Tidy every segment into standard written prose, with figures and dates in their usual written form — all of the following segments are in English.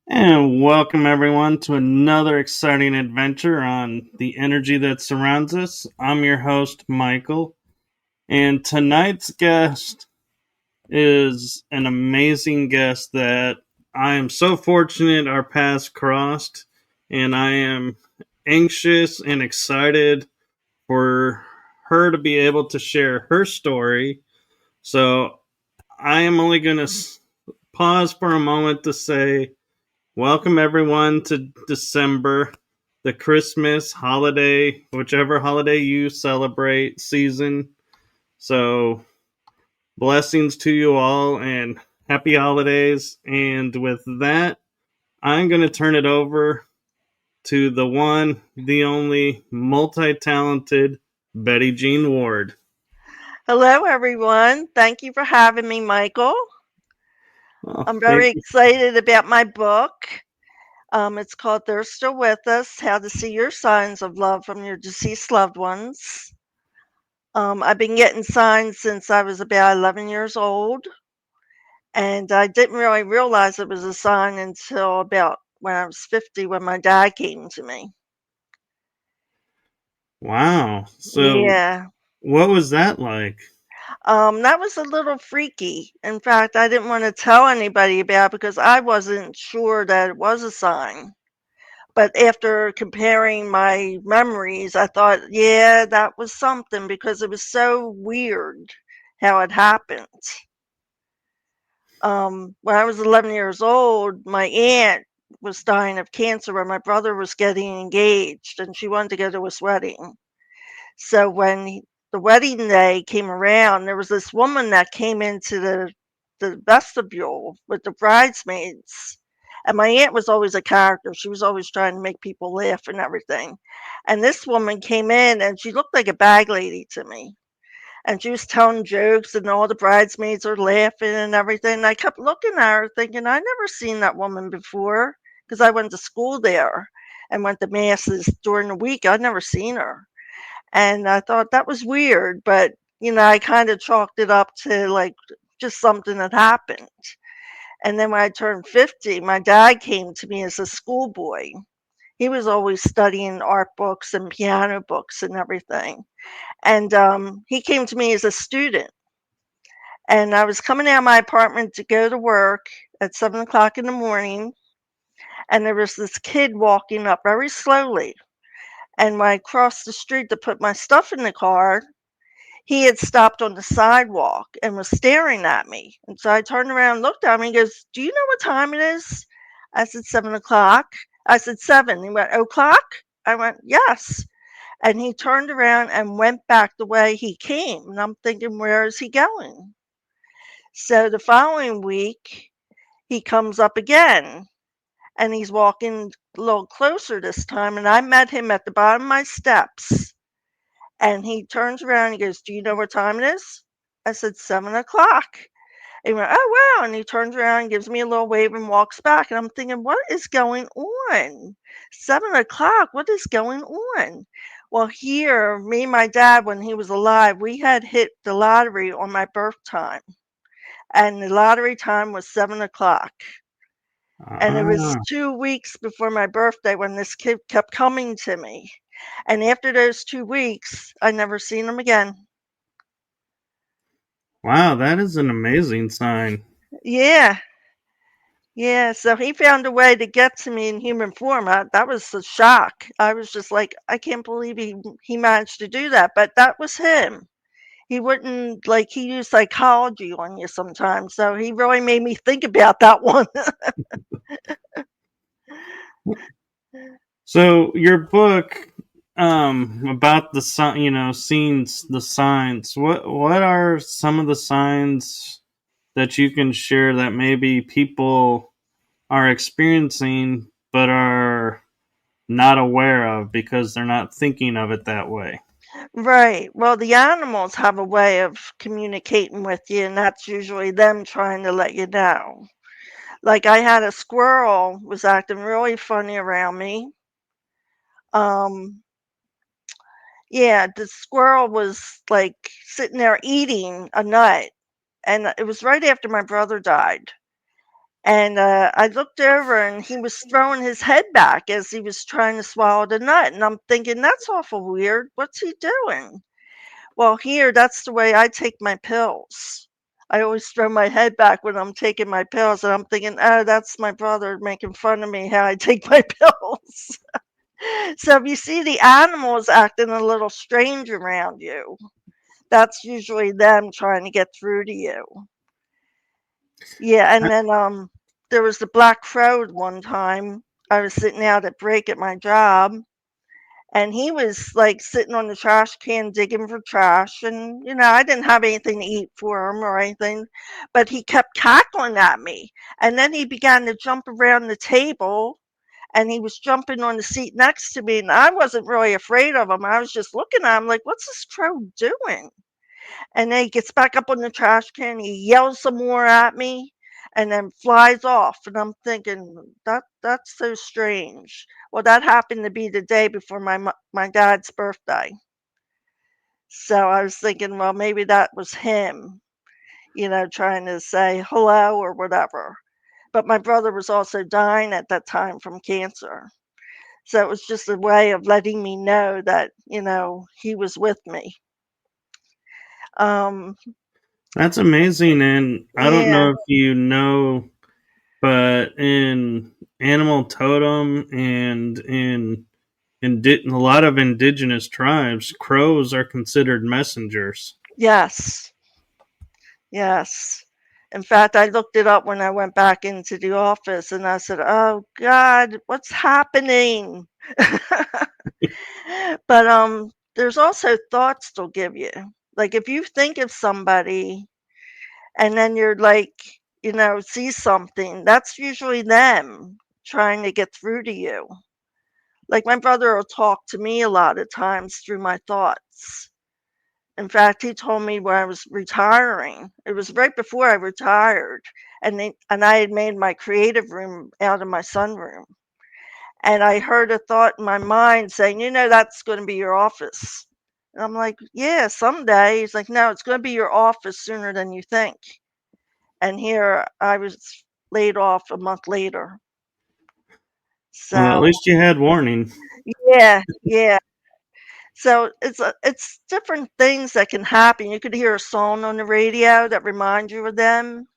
And welcome everyone to another exciting adventure on the energy that surrounds us. I'm your host, Michael, and tonight's guest is an amazing guest that I am so fortunate our paths crossed, and I am anxious and excited for her to be able to share her story. So I am only going to pause for a moment to say, welcome everyone to December, the Christmas holiday, whichever holiday you celebrate season. So, blessings to you all and happy holidays. And with that, I'm going to turn it over to the one, the only, multi-talented Betty Jean Ward. Hello, everyone. Thank you for having me, Michael. Oh, I'm thank very you. excited about my book. It's called They're Still With Us, How to See Your Signs of Love from Your Deceased Loved Ones. I've been getting signs since I was about 11 years old, and I didn't really realize it was a sign until about when I was 50 when my dad came to me. Wow. So, Yeah. what was that like? That was a little freaky. In fact, I didn't want to tell anybody about it because I wasn't sure that it was a sign. But after comparing my memories, I thought, yeah, that was something because it was so weird how it happened. When I was 11 years old, my aunt was dying of cancer and my brother was getting engaged and she wanted to go to his wedding. So when the wedding day came around, there was this woman that came into the vestibule with the bridesmaids. And my aunt was always a character. She was always trying to make people laugh and everything. And this woman came in and she looked like a bag lady to me. And she was telling jokes and all the bridesmaids are laughing and everything. And I kept looking at her thinking, I never seen that woman before because I went to school there and went to masses during the week. I'd never seen her. And I thought that was weird, but, I kind of chalked it up to, like, just something that happened. And then when I turned 50, my dad came to me as a schoolboy. He was always studying art books and piano books and everything. And he came to me as a student. And I was coming out of my apartment to go to work at 7 o'clock in the morning. And there was this kid walking up very slowly. And when I crossed the street to put my stuff in the car, he had stopped on the sidewalk and was staring at me. And so I turned around and looked at him. He goes, "Do you know what time it is?" I said, 7 o'clock. I said, 7. He went, "O'clock?" I went, "Yes." And he turned around and went back the way he came. And I'm thinking, where is he going? So the following week, he comes up again and he's walking a little closer this time. And I met him at the bottom of my steps. And he turns around and he goes, "Do you know what time it is?" I said, 7 o'clock. He went, "Oh, wow." And he turns around, gives me a little wave, and walks back. And I'm thinking, what is going on? 7 o'clock, what is going on? Well, here, me and my dad, when he was alive, we had hit the lottery on my birth time. And the lottery time was 7 o'clock. And it was Ah, 2 weeks before my birthday when this kid kept coming to me. And after those 2 weeks, I never seen him again. wow, that is an amazing sign. Yeah. Yeah, so he found a way to get to me in human form. That was a shock. I was just like, I can't believe he managed to do that. But that was him. He wouldn't like he used psychology on you sometimes. So he really made me think about that one. So your book about the sign, seeing the signs. What are some of the signs that you can share that maybe people are experiencing but are not aware of because they're not thinking of it that way? Right. Well, the animals have a way of communicating with you, and that's usually them trying to let you know. Like I had a squirrel was acting really funny around me. Um, Yeah, the squirrel was, like, sitting there eating a nut, and it was right after my brother died, and, I looked over and he was throwing his head back as he was trying to swallow the nut, and I'm thinking, "That's awful weird. What's he doing?" Well, here, that's the way I take my pills. I always throw my head back when I'm taking my pills, and I'm thinking, "Oh, that's my brother making fun of me how I take my pills." So if you see the animals acting a little strange around you, that's usually them trying to get through to you. Yeah, and then, there was the black crow one time. I was sitting out at break at my job, and he was, like, sitting on the trash can digging for trash, and, I didn't have anything to eat for him or anything, but he kept cackling at me, and then he began to jump around the table, and he was jumping on the seat next to me, and I wasn't really afraid of him. I was just looking at him like, "What's this crow doing?" And then he gets back up on the trash can, he yells some more at me, and then flies off. And I'm thinking, that's so strange. Well, that happened to be the day before my dad's birthday. So I was thinking, well, maybe that was him, trying to say hello or whatever. But my brother was also dying at that time from cancer. So it was just a way of letting me know that, he was with me. Um, That's amazing, and I don't yeah. know if you know, but in animal totem and in a lot of indigenous tribes, crows are considered messengers. Yes. Yes. In fact, I looked it up when I went back into the office and I said, "Oh God, what's happening?" But there's also thoughts they'll give you. Like if you think of somebody and then you're like, see something, that's usually them trying to get through to you. Like my brother will talk to me a lot of times through my thoughts. In fact, he told me when I was retiring. It was right before I retired, and I had made my creative room out of my sunroom. And I heard a thought in my mind saying, that's going to be your office. And I'm like, yeah, someday. He's like, no, it's going to be your office sooner than you think. And here I was laid off a month later. Well, at So least you had warning. yeah, yeah. So it's different things that can happen. You could hear a song on the radio that reminds you of them.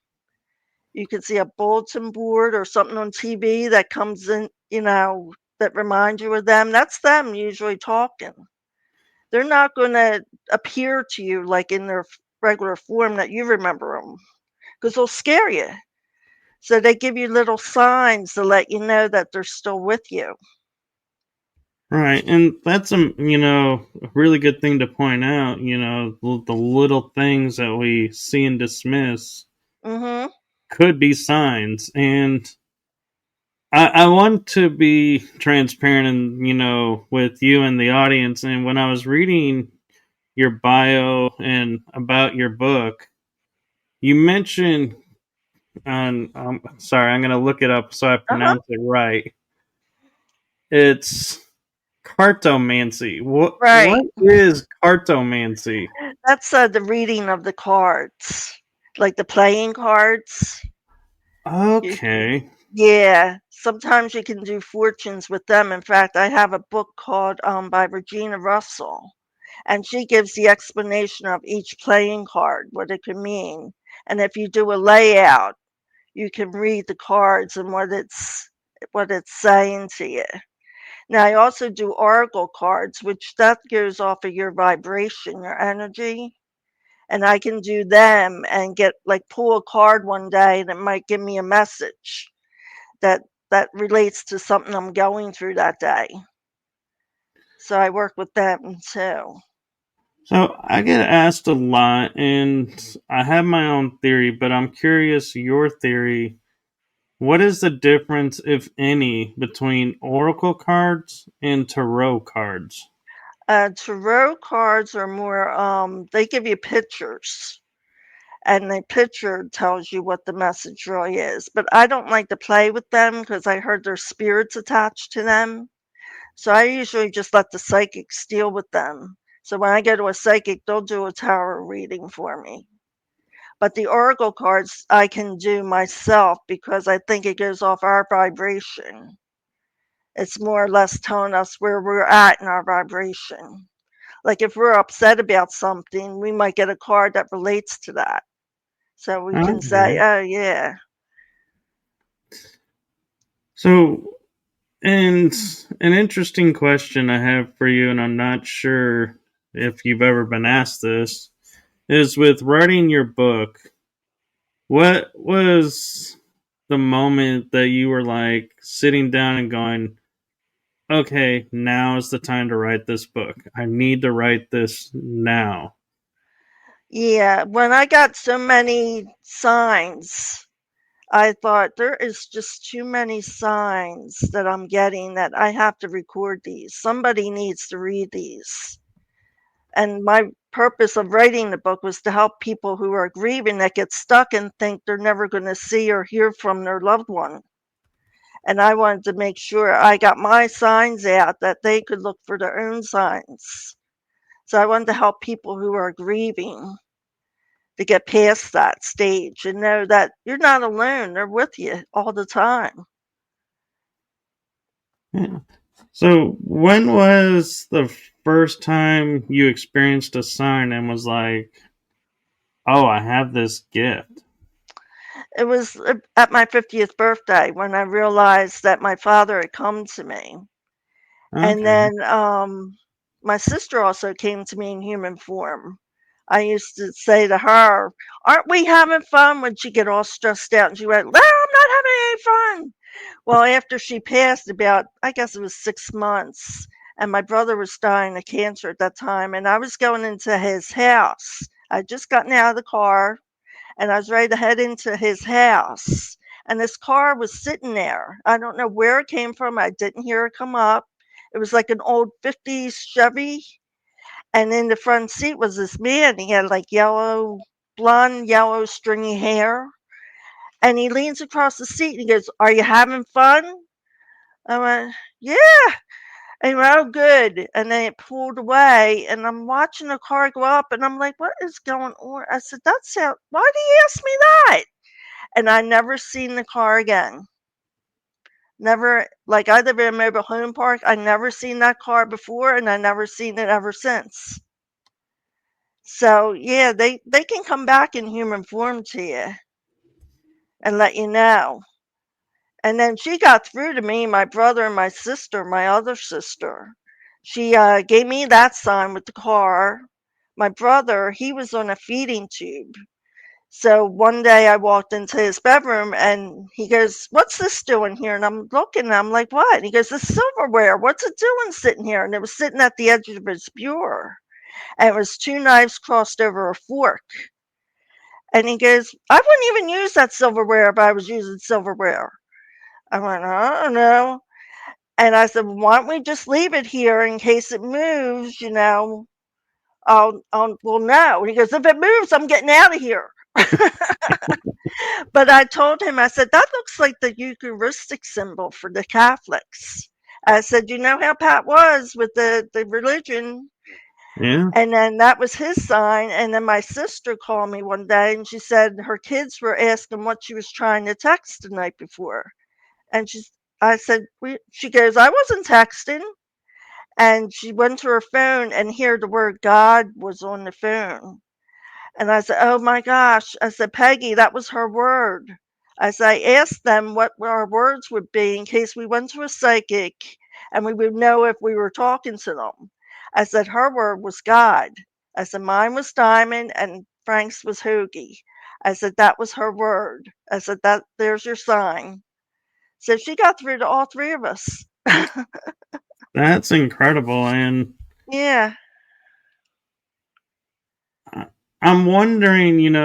You could see a bulletin board or something on TV that comes in, that reminds you of them. That's them usually talking. They're not going to appear to you like in their regular form that you remember them because they'll scare you. So they give you little signs to let you know that they're still with you. Right, and that's a really good thing to point out. The little things that we see and dismiss Mhm. could be signs, and I want to be transparent and with you and the audience. And when I was reading your bio and about your book, you mentioned, and sorry, I'm going to look it up so I Uh-huh. pronounce it right. It's cartomancy. What Right. is cartomancy? That's the reading of the cards, like the playing cards. You, Okay. yeah. Sometimes you can do fortunes with them. In fact, I have a book called by Regina Russell, and she gives the explanation of each playing card, what it can mean. And if you do a layout, you can read the cards and what it's saying to you. Now I also do oracle cards, which that goes off of your vibration, your energy. And I can do them and get like pull a card one day and it might give me a message that that relates to something I'm going through that day. So I work with them too. So I get asked a lot, and I have my own theory, but I'm curious your theory. What is the difference, if any, between oracle cards and tarot cards? Tarot cards are more they give you pictures and the picture tells you what the message really is. But I don't like to play with them because I heard there's spirits attached to them. So I usually just let the psychics deal with them. So when I go to a psychic, they'll do a tarot reading for me. But the oracle cards I can do myself because I think it goes off our vibration. It's more or less telling us where we're at in our vibration. Like if we're upset about something, we might get a card that relates to that. So we can say, Okay. oh, yeah. So, and an interesting question I have for you, and I'm not sure if you've ever been asked this, is with writing your book, what was the moment that you were like sitting down and going, okay, now is the time to write this book. I need to write this now. Yeah. When I got so many signs, I thought there is just too many signs that I'm getting that I have to record these. Somebody needs to read these. And my purpose of writing the book was to help people who are grieving that get stuck and think they're never going to see or hear from their loved one. And I wanted to make sure I got my signs out that they could look for their own signs. So I wanted to help people who are grieving to get past that stage and know that you're not alone. They're with you all the time. Yeah. So, when was the first time you experienced a sign and was like, oh, I have this gift? It was at my 50th birthday when I realized that my father had come to me. And Okay. then my sister also came to me in human form. I used to say to her, aren't we having fun? When she'd get all stressed out and she went, no, I'm not having any fun. Well, after she passed, about, I guess it was 6 months, and my brother was dying of cancer at that time, and I was going into his house. I'd just gotten out of the car and I was ready to head into his house. And this car was sitting there. I don't know where it came from. I didn't hear it come up. It was like an old 50s Chevy. And in the front seat was this man. He had like blonde, yellow, stringy hair. And he leans across the seat and he goes, are you having fun? I went, yeah. And he went, oh, good. And then it pulled away. And I'm watching the car go up. And I'm like, what is going on? I said, why did he ask me that? And I never seen the car again. Never, like I live in a mobile home park. I never seen that car before, and I never seen it ever since. So yeah, they can come back in human form to you and let you know. And then she got through to me, my brother and my sister, my other sister. She gave me that sign with the car. My brother, he was on a feeding tube. So one day I walked into his bedroom and he goes, what's this doing here? And I'm looking and I'm like, what? And he goes, the silverware. What's it doing sitting here? And it was sitting at the edge of his bureau. And it was two knives crossed over a fork. And he goes, I wouldn't even use that silverware if I was using silverware. I went, I don't know. And I said, well, why don't we just leave it here in case it moves, Well, no. He goes, if it moves, I'm getting out of here. But I told him, I said, that looks like the Eucharistic symbol for the Catholics. I said, you know how Pat was with the religion. Yeah. And then that was his sign. And then my sister called me one day and she said her kids were asking what she was trying to text the night before. And I said, she goes, I wasn't texting. And she went to her phone and here the word God was on the phone. And I said, oh my gosh. I said, Peggy, that was her word. I said, I asked them what our words would be in case we went to a psychic and we would know if we were talking to them. I said, her word was God. I said, mine was diamond and Frank's was hoagie. I said, that was her word. I said, that there's your sign. So she got through to all three of us. That's incredible. And Yeah. I'm wondering,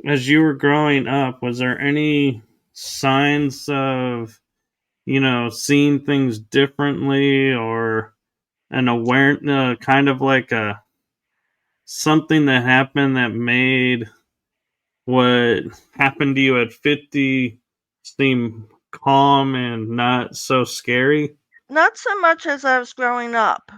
as you were growing up, was there any signs of, seeing things differently, or an awareness, kind of like a something that happened that made what happened to you at 50 seem calm and not so scary? Not so much as I was growing up.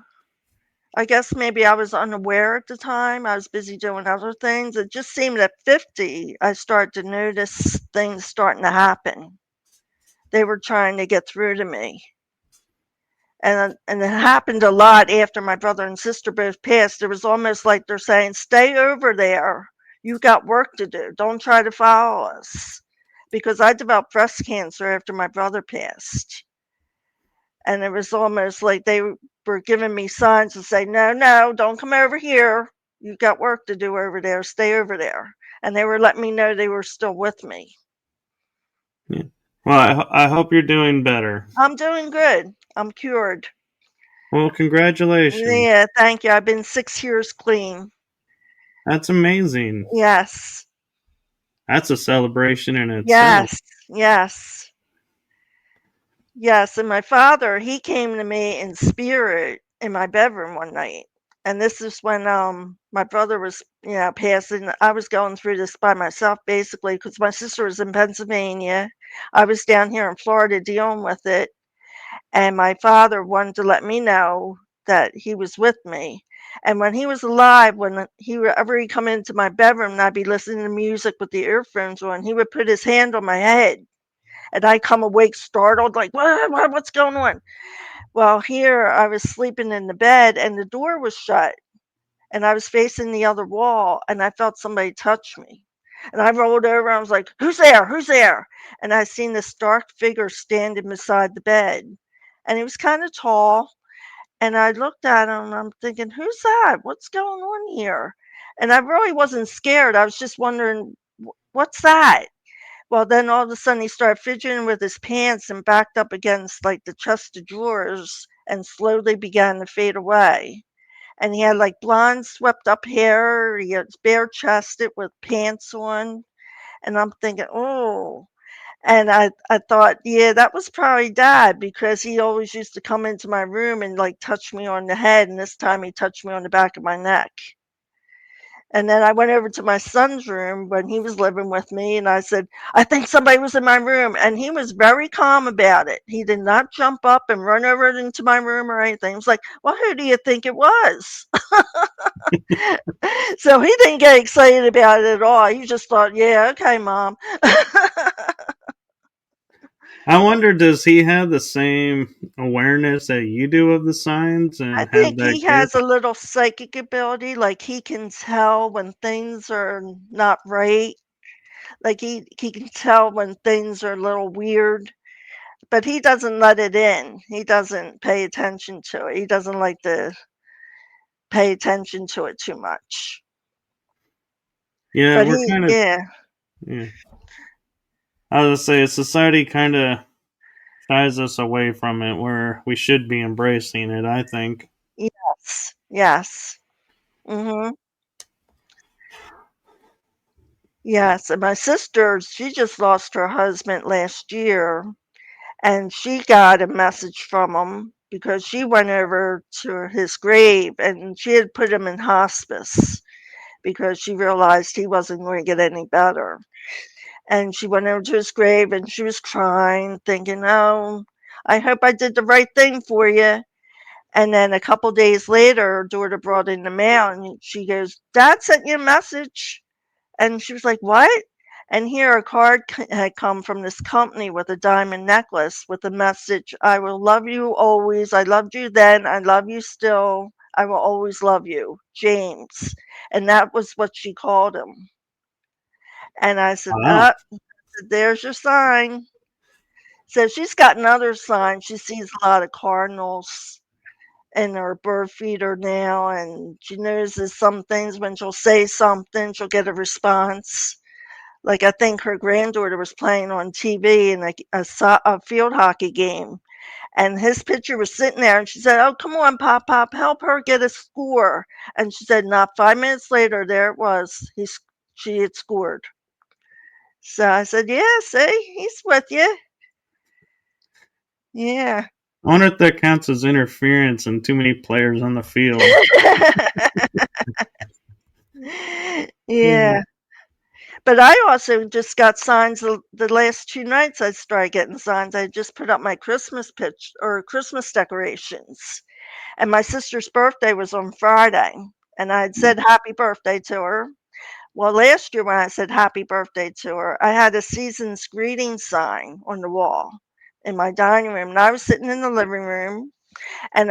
I guess maybe I was unaware at the time. I was busy doing other things. It just seemed at 50, I started to notice things starting to happen. They were trying to get through to me. And it happened a lot after my brother and sister both passed. It was almost like they're saying, stay over there. You've got work to do. Don't try to follow us. Because I developed breast cancer after my brother passed. And it was almost like they were giving me signs to say, no, no, don't come over here. You've got work to do over there. Stay over there. And they were letting me know they were still with me. Yeah. Well, I hope you're doing better. I'm doing good. I'm cured. Well, congratulations. Yeah, thank you. I've been 6 years clean. That's amazing. Yes. That's a celebration in itself. Yes. Yes. Yes. And my father, he came to me in spirit in my bedroom one night. And this is when my brother was, passing. I was going through this by myself basically because my sister was in Pennsylvania. I was down here in Florida dealing with it. And my father wanted to let me know that he was with me. And when he was alive, when he come into my bedroom and I'd be listening to music with the earphones on, he would put his hand on my head. And I come awake startled, like, what's going on? Well, here I was sleeping in the bed and the door was shut and I was facing the other wall and I felt somebody touch me. And I rolled over. I was like, who's there? Who's there? And I seen this dark figure standing beside the bed. And he was kind of tall. And I looked at him and I'm thinking, who's that? What's going on here? And I really wasn't scared. I was just wondering, what's that? Well, then all of a sudden he started fidgeting with his pants and backed up against like the chest of drawers and slowly began to fade away. And he had like blonde swept up hair. He was bare chested with pants on. And I'm thinking, oh. And I thought, yeah, that was probably dad because he always used to come into my room and like touch me on the head. And this time he touched me on the back of my neck. And then I went over to my son's room when he was living with me and I said, I think somebody was in my room. And he was very calm about it. He did not jump up and run over into my room or anything. He was like, well, who do you think it was? So he didn't get excited about it at all. He just thought, yeah, okay, mom. I wonder, does he have the same awareness that you do of the signs I and have think that he gift? has a little psychic ability, like he can tell when things are not right. Like he can tell when things are a little weird, but he doesn't let it in. He doesn't pay attention to it. He doesn't like to pay attention to it too much. Yeah, But we're kind of. yeah, Yeah. I was gonna say, society kind of shies us away from it, where we should be embracing it, I think. yes, yes. Mhm. Yes, and my sister, she just lost her husband last year, and she got a message from him. because she went over to his grave and she had put him in hospice because she realized he wasn't going to get any better. And she went over to his grave and she was crying, thinking, "Oh, I hope I did the right thing for you." And then a couple days later, her daughter brought in the mail and she goes, "Dad sent you a message." And she was like, "What?" And here a card had come from this company with a diamond necklace with a message, "I will love you always. I loved you then. I love you still. I will always love you, James." And that was what she called him. And I said, Wow. there's your sign. So she's got another sign. She sees a lot of cardinals in her bird feeder now, and she notices some things when she'll say something, she'll get a response. Like I think her granddaughter was playing on TV in a field hockey game, and his picture was sitting there, and she said, "Oh, come on, Pop Pop, help her get a score." And she said, not 5 minutes later, there it was. She had scored. So I said, "Yeah, see, he's with you." Yeah. I wonder if that counts as interference and too many players on the field. Yeah. But I also just got signs the last 2 nights I started getting signs. I just put up my Christmas pitch or Christmas decorations, and my sister's birthday was on Friday, and I had said happy birthday to her. Well, last year when I said happy birthday to her, I had a season's greeting sign on the wall in my dining room, and I was sitting in the living room, and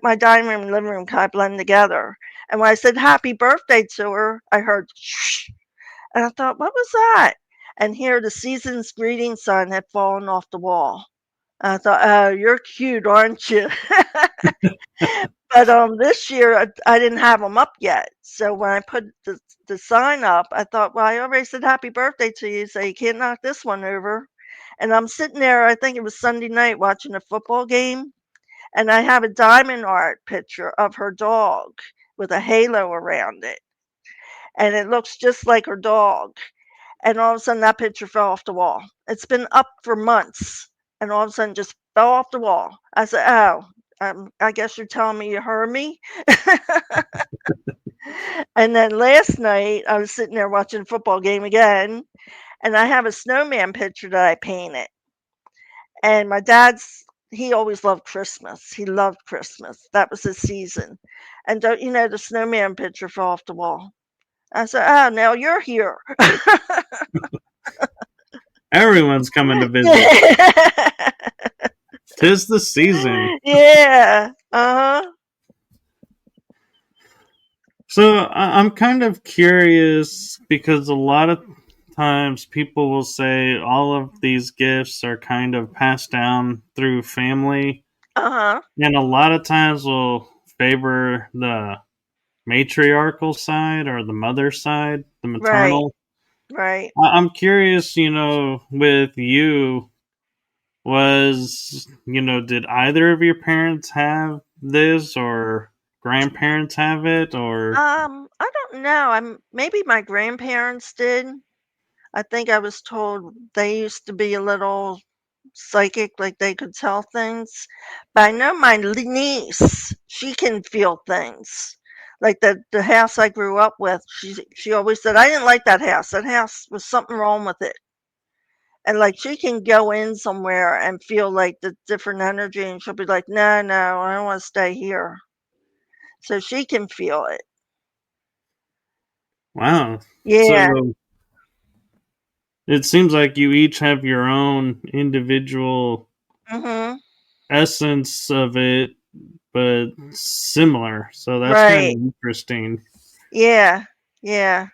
my dining room and living room kind of blend together. And when I said happy birthday to her, I heard shh, and I thought, what was that? And here the season's greeting sign had fallen off the wall. And I thought, oh, you're cute, aren't you? But this year I didn't have them up yet. So when I put the sign up, I thought, well, I already said happy birthday to you, so you can't knock this one over. And I'm sitting there, I think it was Sunday night, watching a football game, and I have a diamond art picture of her dog with a halo around it, and it looks just like her dog. And all of a sudden, that picture fell off the wall. It's been up for months, and all of a sudden, just fell off the wall. I said, "Oh, I guess you're telling me you heard me." And then last night, I was sitting there watching a football game again, and I have a snowman picture that I painted. And my dad's he always loved Christmas. He loved Christmas. That was his season. And don't you know the snowman picture fell off the wall? I said, "Oh, now you're here." Everyone's coming to visit. Tis the season. Yeah. Uh-huh. So I'm kind of curious because a lot of times people will say all of these gifts are kind of passed down through family, Uh-huh. and a lot of times will favor the matriarchal side or the mother side, the Right. maternal. Right. I'm curious, with you, did either of your parents have this or grandparents have it or I don't know. Maybe my grandparents did. I think I was told they used to be a little psychic, like they could tell things. But I know my niece, she can feel things. Like the house I grew up with, she always said, "I didn't like that house. That house was something wrong with it." And like she can go in somewhere and feel like the different energy, and she'll be like, "No, no, I don't want to stay here." So she can feel it. wow. Yeah. So it seems like you each have your own individual Mhm. essence of it, but similar. So that's kind of Right. interesting. Yeah. Yeah.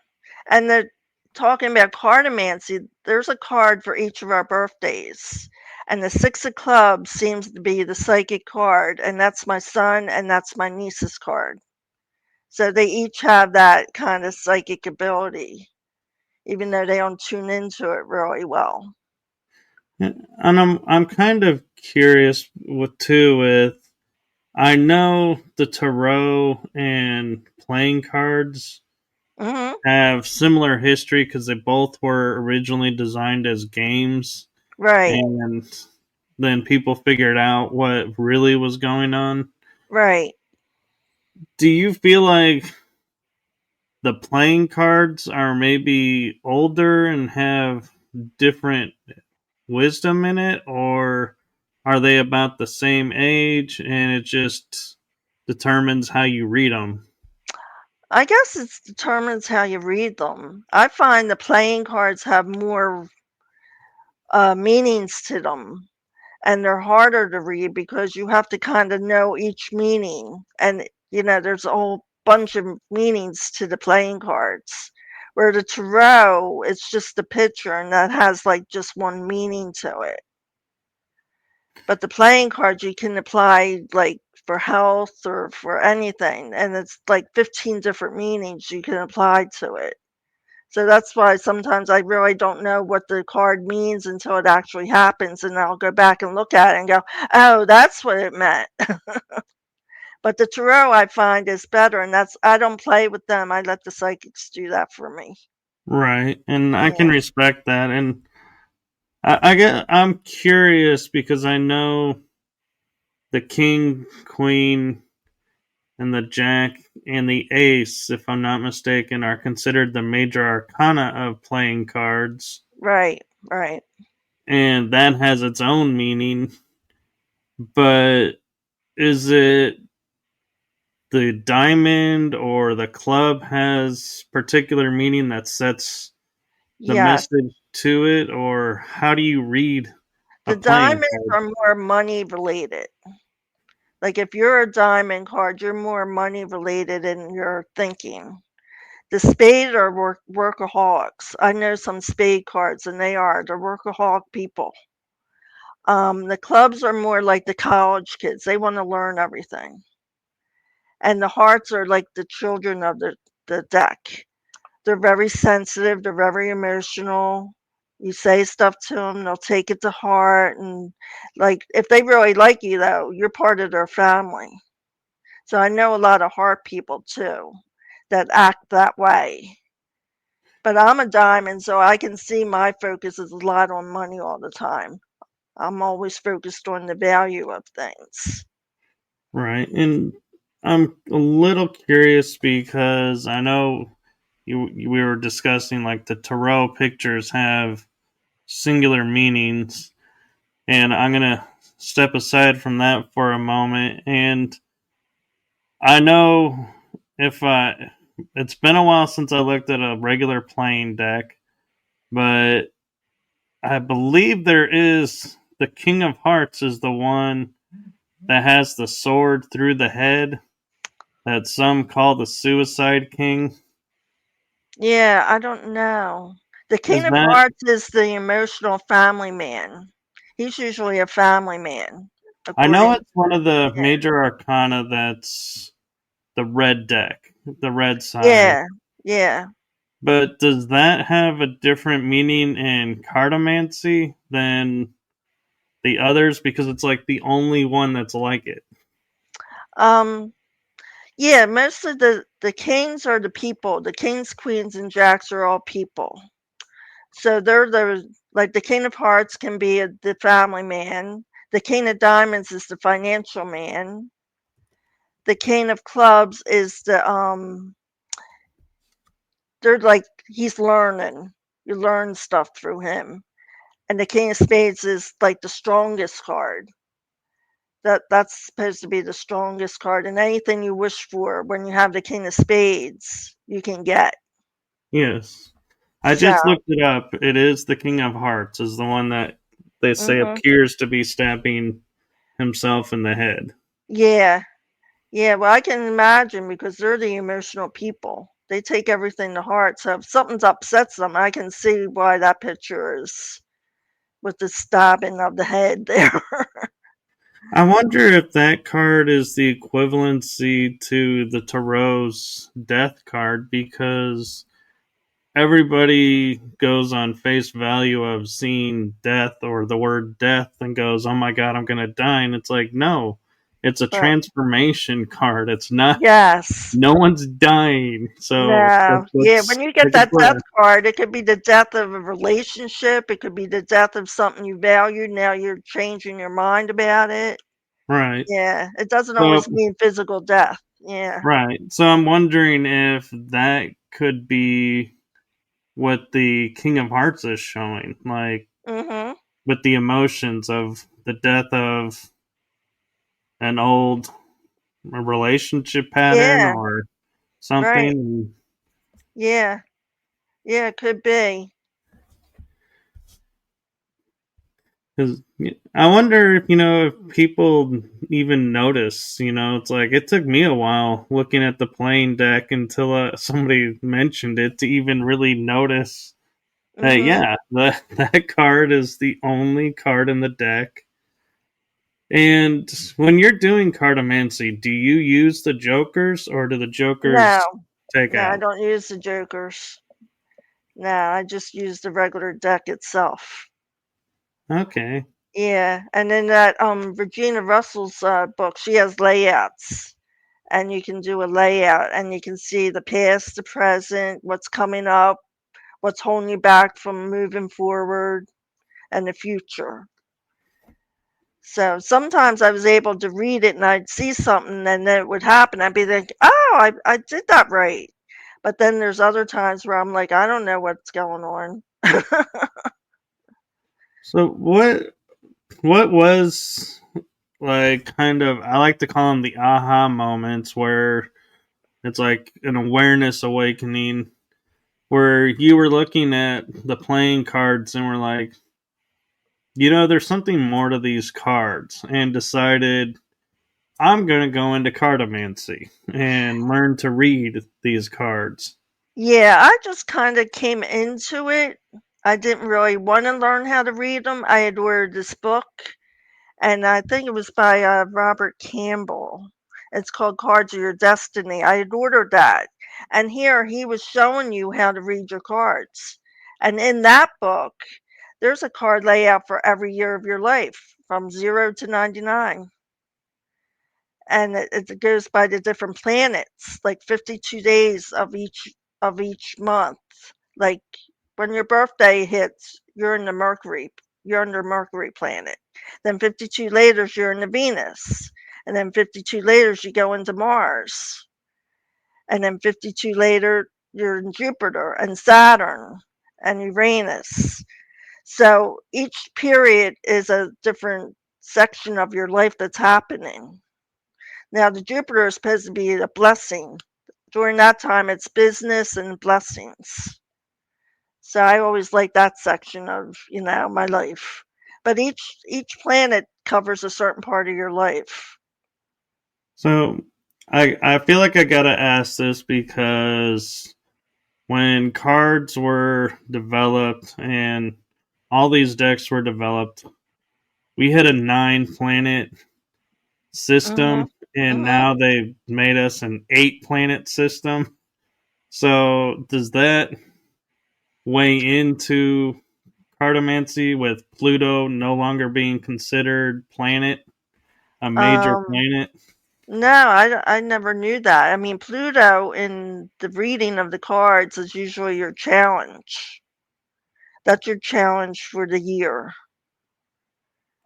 And they're talking about cardomancy. There's a card for each of our birthdays. And the six of clubs seems to be the psychic card, and that's my son and that's my niece's card. So they each have that kind of psychic ability, even though they don't tune into it really well. And I'm kind of curious with I know the tarot and playing cards Mhm. have similar history because they both were originally designed as games, Right. and then people figured out what really was going on. Right. Do you feel like the playing cards are maybe older and have different wisdom in it, or are they about the same age and it just determines how you read them? I guess it determines how you read them. I find the playing cards have more meanings to them, and they're harder to read because you have to kind of know each meaning. And, there's a whole bunch of meanings to the playing cards. Where the tarot, it's just a picture and that has like just one meaning to it. But the playing cards you can apply like for health or for anything, and it's like 15 different meanings you can apply to it. So that's why sometimes I really don't know what the card means until it actually happens, and I'll go back and look at it and go, "Oh, that's what it meant." But the tarot I find is better, and that's I don't play with them. I let the psychics do that for me. Right, and I can Yeah, respect that. And I'm curious because I know the king, queen, and the jack and the ace, if I'm not mistaken, are considered the major arcana of playing cards, right, right. and that has its own meaning. But is it the diamond or the club has particular meaning that sets the Yes, message to it, or how do you read a the playing diamonds card? are more money related. Like if you're a diamond card, you're more money related in your thinking. The spade are workaholics. I know some spade cards, and they're workaholic people. The clubs are more like the college kids. They want to learn everything. And the hearts are like the children of the deck. They're very sensitive. They're very emotional. You say stuff to them, they'll take it to heart. And like, if they really like you, though, you're part of their family. So I know a lot of heart people too that act that way. But I'm a diamond, so I can see my focus is a lot on money all the time. I'm always focused on the value of things. Right. And I'm a little curious because I know we were discussing like the tarot pictures have singular meanings, and I'm going to step aside from that for a moment. And I know if I it's been a while since I looked at a regular playing deck, but I believe there is the King of Hearts is the one that has the sword through the head that some call the Suicide King. Yeah, I don't know. The Is King of that Hearts is the emotional family man. He's usually a family man, I know according. it's one of the Yeah, major arcana that's the red deck, the red side. yeah, yeah. But does that have a different meaning in cartomancy than the others? Because it's like the only one that's like it. Um, yeah. Most of the kings are the people. The kings, queens, and jacks are all people. So they're the like the King of Hearts can be the family man. The King of Diamonds is the financial man. The King of Clubs is they're like he's learning. You learn stuff through him. And the King of Spades is like the strongest card. That's supposed to be the strongest card. And anything you wish for when you have the King of Spades, you can get. Yes. I So, just looked it up. It is the King of Hearts, is the one that they say mhm. appears to be stabbing himself in the head. Yeah. Yeah, well, I can imagine because they're the emotional people. They take everything to heart. So if something's upsets them, I can see why that picture is with the stabbing of the head there. I wonder if that card is the equivalency to the Tarot's death card because everybody goes on face value of seeing death or the word death and goes, "Oh my god, I'm going to die." And it's like, "No. it's a Right. transformation card. It's not. Yes. No one's dying, so No. Yeah, let's when you get take a that death breath. card, it could be the death of a relationship, it could be the death of something you valued, now you're changing your mind about it. Right. Yeah, it doesn't So always mean physical death. Yeah. right. So I'm wondering if that could be what the King of Hearts is showing, like Mhm. with the emotions of the death of an old relationship pattern Yeah, or right. something. Yeah. Yeah, it could be. Because I wonder if if people even notice. It's like it took me a while looking at the playing deck until somebody mentioned it to even really notice that. Mhm. Yeah, that card is the only card in the deck. And when you're doing cartomancy, do you use the jokers or do the jokers No. take No, I out? don't use the jokers. No, I just use the regular deck itself. Okay. Yeah, and in that Regina Russell's book, she has layouts, and you can do a layout, and you can see the past, the present, what's coming up, what's holding you back from moving forward, and the future. So sometimes I was able to read it, and I'd see something, and then it would happen. I'd be like, "Oh, I did that right." But then there's other times where I'm like, "I don't know what's going on." So what was like kind of, I like to call them the aha moments where it's like an awareness awakening where you were looking at the playing cards and were like, there's something more to these cards, and decided I'm going to go into cartomancy and learn to read these cards. Yeah, I just kind of came into it. I didn't really want to learn how to read them. I had ordered this book, and I think it was by Robert Campbell. It's called Cards of Your Destiny. I had ordered that. And here he was showing you how to read your cards. And in that book, there's a card layout for every year of your life from 0 to 99. And it goes by the different planets, like 52 days of each month. Like when your birthday hits, you're in the Mercury planet. Then 52 later, you're in the Venus. And then 52 later, you go into Mars. And then 52 later, you're in Jupiter and Saturn and Uranus. So each period is a different section of your life that's happening. Now, the Jupiter is supposed to be a blessing. During that time, it's business and blessings. So I always like that section of, my life. But each planet covers a certain part of your life. So I feel like I gotta ask this because when cards were developed and all these decks were developed, we had a 9 planet system, Mhm. and Mhm. now they've made us an 8 planet system. So does that weigh into cartomancy with Pluto no longer being considered a major Um planet? no, I never knew that. I mean, Pluto in the reading of the cards is usually your challenge. That's your challenge for the year.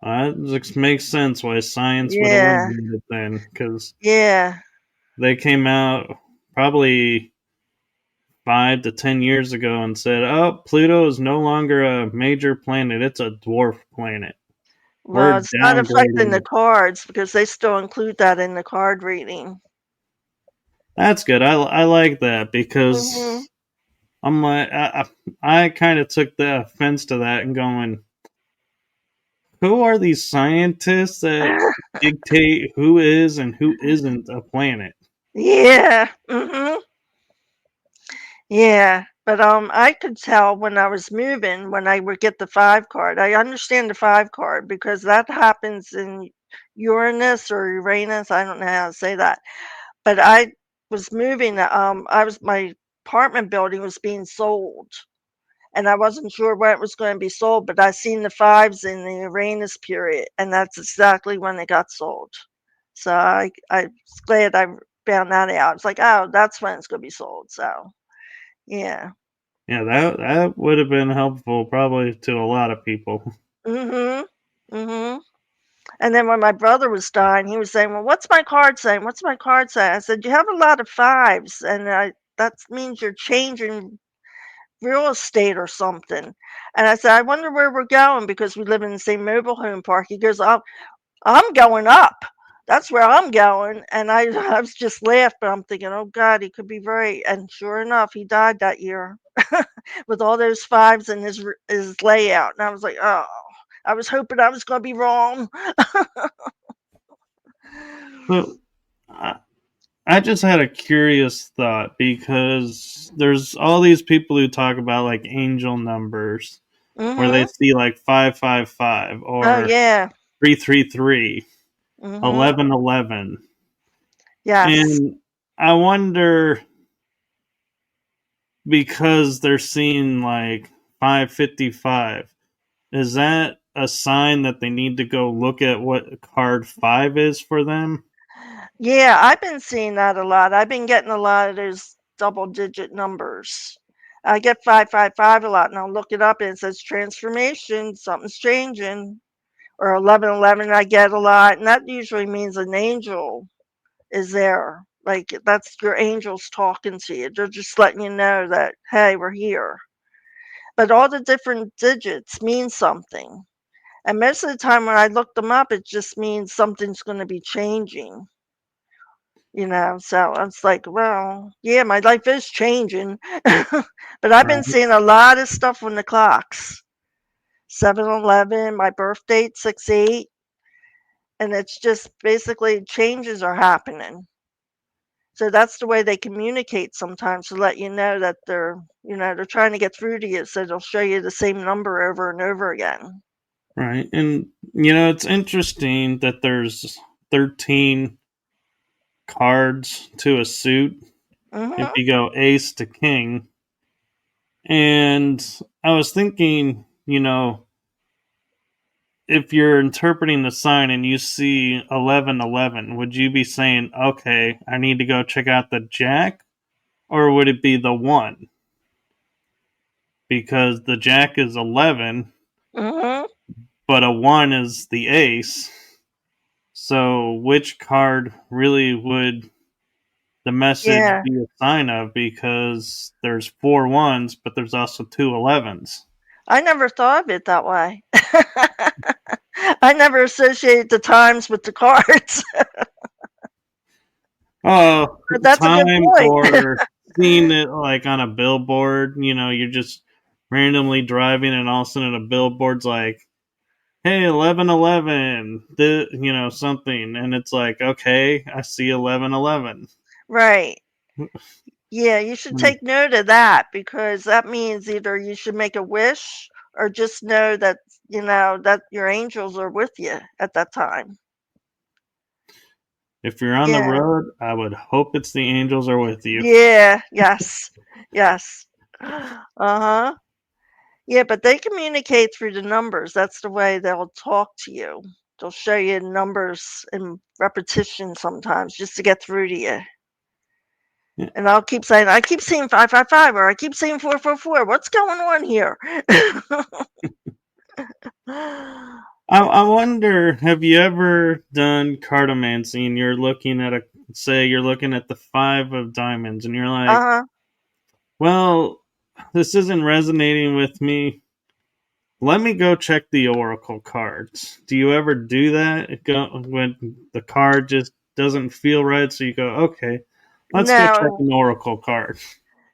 It makes sense why science would Yeah. eliminate it then, because Yeah. they came out probably 5 to 10 years ago and said, "Oh, Pluto is no longer a major planet; it's a dwarf planet. We're Well, it's not affecting downgrading the it." cards because they still include that in the card reading. That's good. I like that Mhm. because I'm like I kind of took the offense to that and going, who are these scientists that dictate who is and who isn't a planet? Yeah. Mhm. Yeah, but, I could tell when I was moving, when I would get the 5 card. I understand the 5 card because that happens in Uranus or Uranus, I don't know how to say that. But I was moving, my apartment building was being sold, and I wasn't sure when it was gonna be sold, but I seen the 5s in the Uranus period, and that's exactly when it got sold. So I was glad I found that out. It's like, oh, that's when it's gonna be sold. So yeah. Yeah, that would have been helpful probably to a lot of people. Mhm. Mhm. And then when my brother was dying, he was saying, "Well, what's my card saying? What's my card saying?" I said, "You have a lot of fives, and that means you're changing real estate or something." And I said, "I wonder where we're going because we live in the same mobile home park." He goes, I'm going up. That's where I'm going." And I was just laughed, but I'm thinking, oh God, he could be right. And sure enough, he died that year with all those fives in his layout. And I was like, oh, I was hoping I was going to be wrong. So I, I just had a curious thought because there's all these people who talk about like angel numbers where they Mhm. see like 555 Oh or yeah. 333, Mhm. 1111. Yes. And I wonder, because they're seeing like 555, is that a sign that they need to go look at what card 5 is for them? Yeah, I've been seeing that a lot. I've been getting a lot of those double digit numbers. I get 555 a lot, and I'll look it up, and it says transformation, something's changing. Or 1111 I get a lot, and that usually means an angel is there. Like that's your angels talking to you. They're just letting you know that, hey, we're here. But all the different digits mean something. And most of the time when I look them up, it just means something's going to be changing. So I was like, well, yeah, my life is changing. But I've been Right. seeing a lot of stuff on the clocks. 7-Eleven, my birth date, 6-8, and it's just basically changes are happening. So that's the way they communicate sometimes to let you know that they're trying to get through to you. So they'll show you the same number over and over again. Right. And, it's interesting that there's 13 cards to a suit if Hmm. you go ace to king. And I was thinking, if you're interpreting the sign and you see 1111, would you be saying, okay, I need to go check out the jack? Or would it be the one? Because the jack is 11, Hmm. but a one is the ace. So which card really would the message Yeah, be a sign of? Because there's four ones, but there's also two 11s. I never thought of it that way. I never associated the times with the cards, Oh, but that's a good times point. or seeing it like on a billboard, you're just randomly driving and all of a sudden a billboard's like, hey, 1111, something. And it's like, okay, I see 1111. Right. Yeah, you should take note of that because that means either you should make a wish or just know that your angels are with you at that time. If you're on the Yeah. road, I would hope it's the angels are with you. Yeah, yes. Yes. Uh-huh. Yeah, but they communicate through the numbers. That's the way they'll talk to you. They'll show you numbers in repetition sometimes just to get through to you. Yeah. And I keep seeing 555 or I keep seeing 444. What's going on here? I wonder, have you ever done cartomancy and you're looking at the five of diamonds and you're like, Uh-huh. well, this isn't resonating with me. Let me go check the oracle cards. Do you ever do that? When the card just doesn't feel right, so you go, okay, let's go check No, an oracle card.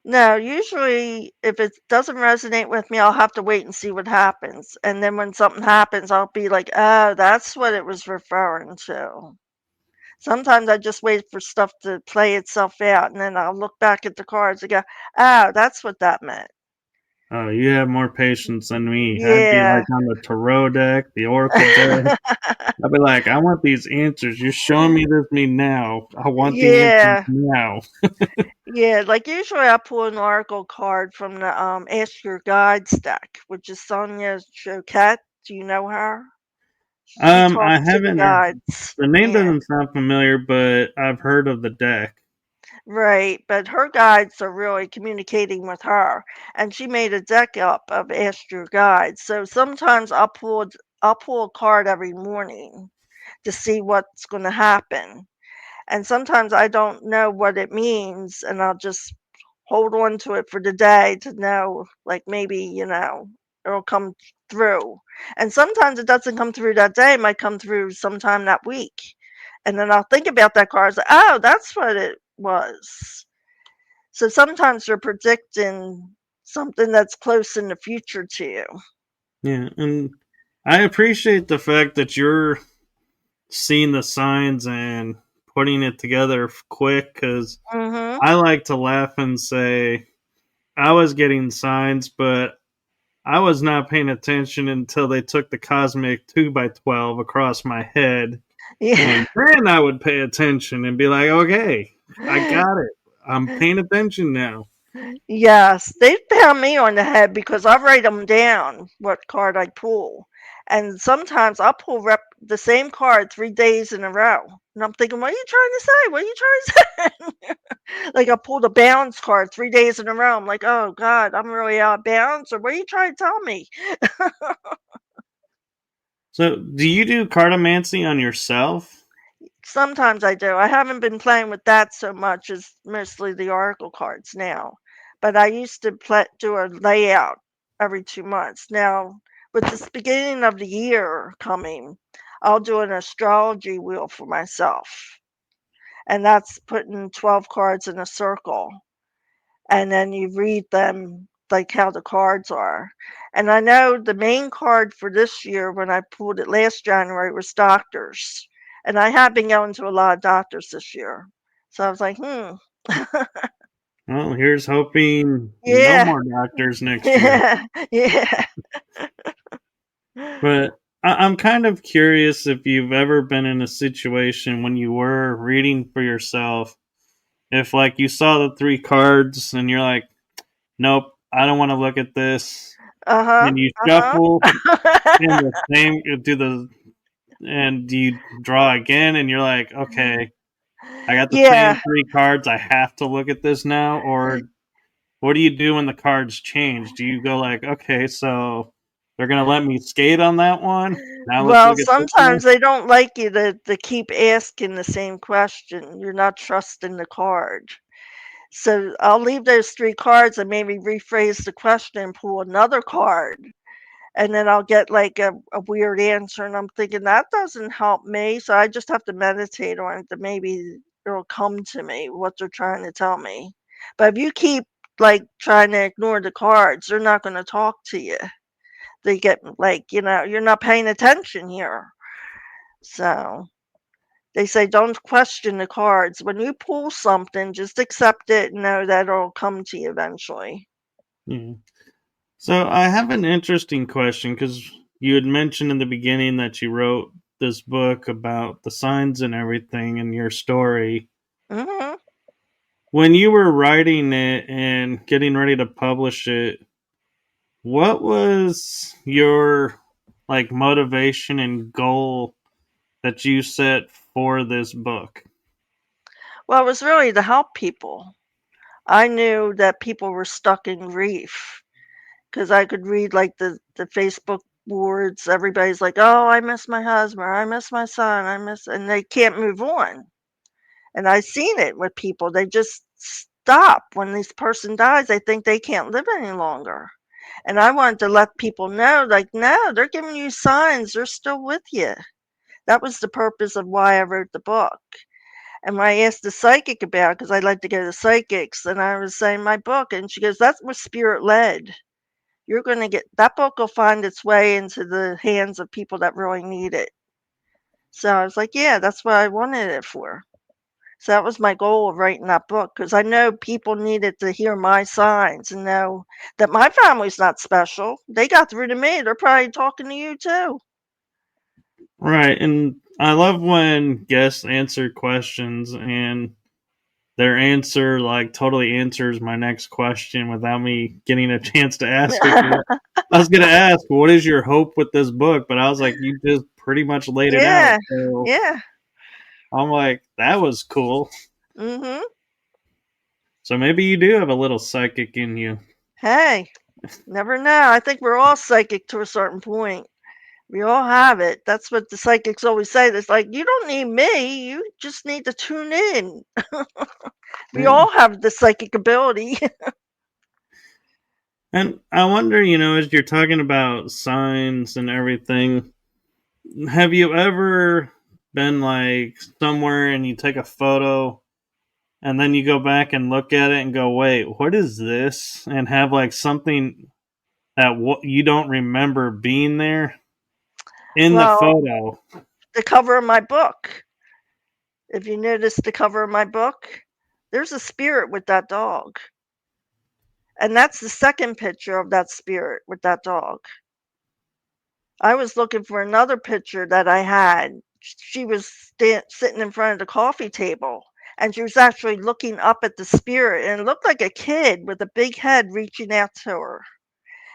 no, usually if it doesn't resonate with me, I'll have to wait and see what happens. And then when something happens, I'll be like, oh, that's what it was referring to. Sometimes I just wait for stuff to play itself out, and then I'll look back at the cards and go, oh, that's what that meant. Oh, you have more patience than me. I'd be Yeah. like on the tarot deck, the oracle deck. I'd be like, I want these answers. You're showing me this me now. I want the answers Yeah. now. Yeah, like usually I pull an oracle card from the Ask Your Guides deck, which is Sonia Choquette. Do you know her? She I talks to the haven't. gods. The name Yeah. doesn't sound familiar, but I've heard of the deck. Right, but her guides are really communicating with her, and she made a deck up of Ask Your Guides. So sometimes I'll pull a card every morning to see what's going to happen, and sometimes I don't know what it means, and I'll just hold on to it for the day to know, like maybe it'll come through. And sometimes it doesn't come through that day; it might come through sometime that week, and then I'll think about that card. Like, oh, that's what it was. So sometimes they're predicting something that's close in the future to you. Yeah, and I appreciate the fact that you're seeing the signs and putting it together quick because Mhm. I like to laugh and say I was getting signs, but I was not paying attention until they took the cosmic 2 by 12 across my head. Yeah. And then I would pay attention and be like, okay, I got it. I'm paying attention now. Yes, they pound me on the head because I write them down, what card I pull. And sometimes I'll pull the same card 3 days in a row. And I'm thinking, what are you trying to say? What are you trying to say? Like I pulled a balance card 3 days in a row. I'm like, oh God, I'm really out of balance. Or what are you trying to tell me? So, do you do cartomancy on yourself? Sometimes I do. I haven't been playing with that so much as mostly the oracle cards now. But I used to do a layout every 2 months. Now, with this beginning of the year coming, I'll do an astrology wheel for myself. And that's putting 12 cards in a circle. And then you read them like how the cards are. And I know the main card for this year when I pulled it last January was doctors. And I have been going to a lot of doctors this year. So I was like, hmm. Well, here's hoping no Yeah. more doctors next year. Yeah. Yeah. But I'm kind of curious if you've ever been in a situation when you were reading for yourself, if like you saw the three cards and you're like, nope, I don't want to look at this, Uh-huh. and you Uh-huh. shuffle in the same do the and you draw again, and you're like, okay, I got the Yeah. same three cards, I have to look at this now, or what do you do when the cards change? Do you go like, okay, so they're gonna let me skate on that one? Now let's Well, look at this one. sometimes they don't like you to keep asking the same question. You're not trusting the card. So I'll leave those 3 cards and maybe rephrase the question and pull another card, and then I'll get, like, a weird answer, and I'm thinking, "That doesn't help me," so I just have to meditate on it, that maybe it'll come to me, what they're trying to tell me. But if you keep, like, trying to ignore the cards, they're not gonna talk to you. They get, like, "You're not paying attention here." So, they say, "Don't question the cards. When you pull something, just accept it and know that it'll come to you eventually." Yeah. So I have an interesting question because you had mentioned in the beginning that you wrote this book about the signs and everything and your story. Mhm. When you were writing it and getting ready to publish it, what was your like motivation and goal that you set for this book? Well, it was really to help people. I knew that people were stuck in grief because I could read, like, the Facebook boards. Everybody's like, "Oh, I miss my husband, or I miss my son, I miss," and they can't move on. And I've seen it with people. They just stop when this person dies. They think they can't live any longer. And I wanted to let people know, like, no, they're giving you signs. They're still with you. That was the purpose of why I wrote the book. And when I asked the psychic about it, because I like to go to psychics, and I was saying my book, and she goes, "That's what spirit led. You're going to get that book will find its way into the hands of people that really need it." So I was like, yeah, that's what I wanted it for. So that was my goal of writing that book because I know people needed to hear my signs and know that my family's not special. They got through to me. They're probably talking to you too. Right, and I love when guests answer questions and their answer like totally answers my next question without me getting a chance to ask it. 'Cause I was gonna ask, what is your hope with this book? But I was like, you just pretty much laid it out. Yeah. So Yeah. I'm like, that was cool. Mhm. So maybe you do have a little psychic in you. Hey, never know. I think we're all psychic to a certain point. We all have it. That's what the psychics always say. It's like, you don't need me. You just need to tune in. We Yeah. all have the psychic ability. And I wonder, as you're talking about signs and everything, have you ever been like somewhere and you take a photo and then you go back and look at it and go, wait, what is this? And have like something that you don't remember being there in the Well, photo? the cover of my book. If you notice the cover of my book, there's a spirit with that dog. And that's the second picture of that spirit with that dog. I was looking for another picture that I had. She was sitting in front of the coffee table, and she was actually looking up at the spirit, and it looked like a kid with a big head reaching out to her.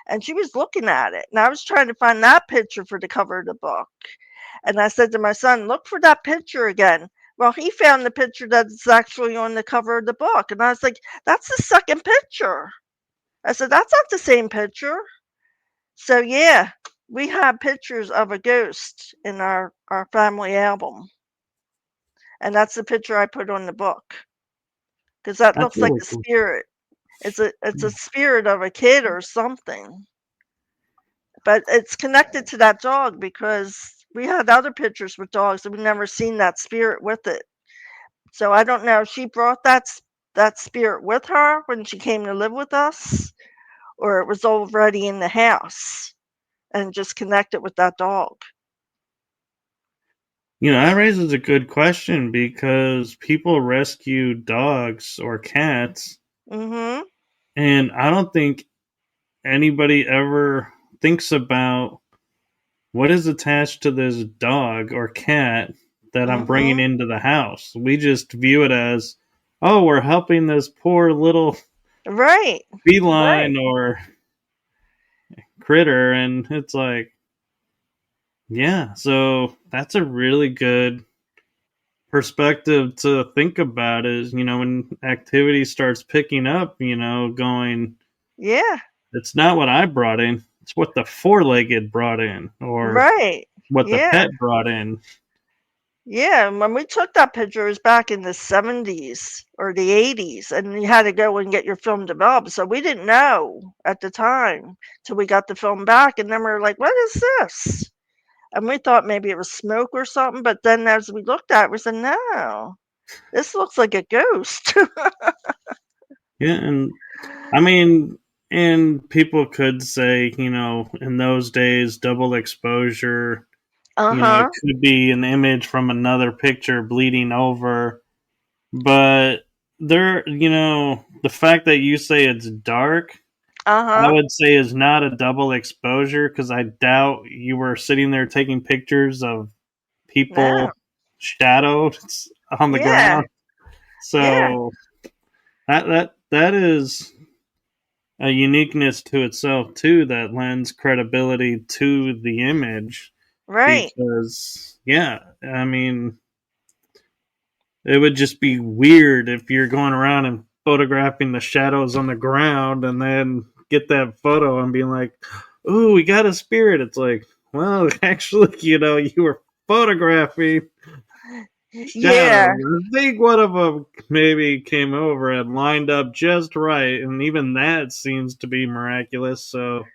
And she was looking at it. And I was trying to find that picture for the cover of the book. And I said to my son, look for that picture again. Well, he found the picture that's actually on the cover of the book. And I was like, that's the second picture. I said, that's not the same picture. So yeah, we have pictures of a ghost in our family album. And that's the picture I put on the book. Because that That's looks like really a cool. spirit. It's a spirit of a kid or something. But it's connected to that dog because we had other pictures with dogs and we've never seen that spirit with it. So I don't know if she brought that spirit with her when she came to live with us, or it was already in the house and just connected with that dog. That raises a good question because people rescue dogs or cats, Mhm. and I don't think anybody ever thinks about what is attached to this dog or cat that I'm bringing Mhm. into the house. We just view it as, oh, we're helping this poor little Right. Right. feline or critter. And it's like, yeah, so that's a really good perspective to think about is, when activity starts picking up, going, Yeah. it's not what I brought in, it's what the four legged brought in or Right. what the Yeah. pet brought in. Yeah, and when we took that picture, it was back in the 70s or the 80s, and you had to go and get your film developed. So we didn't know at the time till we got the film back, and then we were like, "What is this?" And we thought maybe it was smoke or something, but then as we looked at it, we said, "No, this looks like a ghost." Yeah, and I mean, and people could say, in those days, double exposure, it Uh-huh. could be an image from another picture bleeding over. But the fact that you say it's dark, I Uh-huh. would say is not a double exposure because I doubt you were sitting there taking pictures of No. people shadowed on the Yeah. ground. Yeah. So that is a uniqueness to itself too that lends credibility to the image Right. because yeah, I mean it would just be weird if you're going around and photographing the shadows on the ground and then get that photo and being like, "Ooh, we got a spirit." It's like, well, actually, you were photographing Yeah. shadows. I think one of them maybe came over and lined up just right, and even that seems to be miraculous. So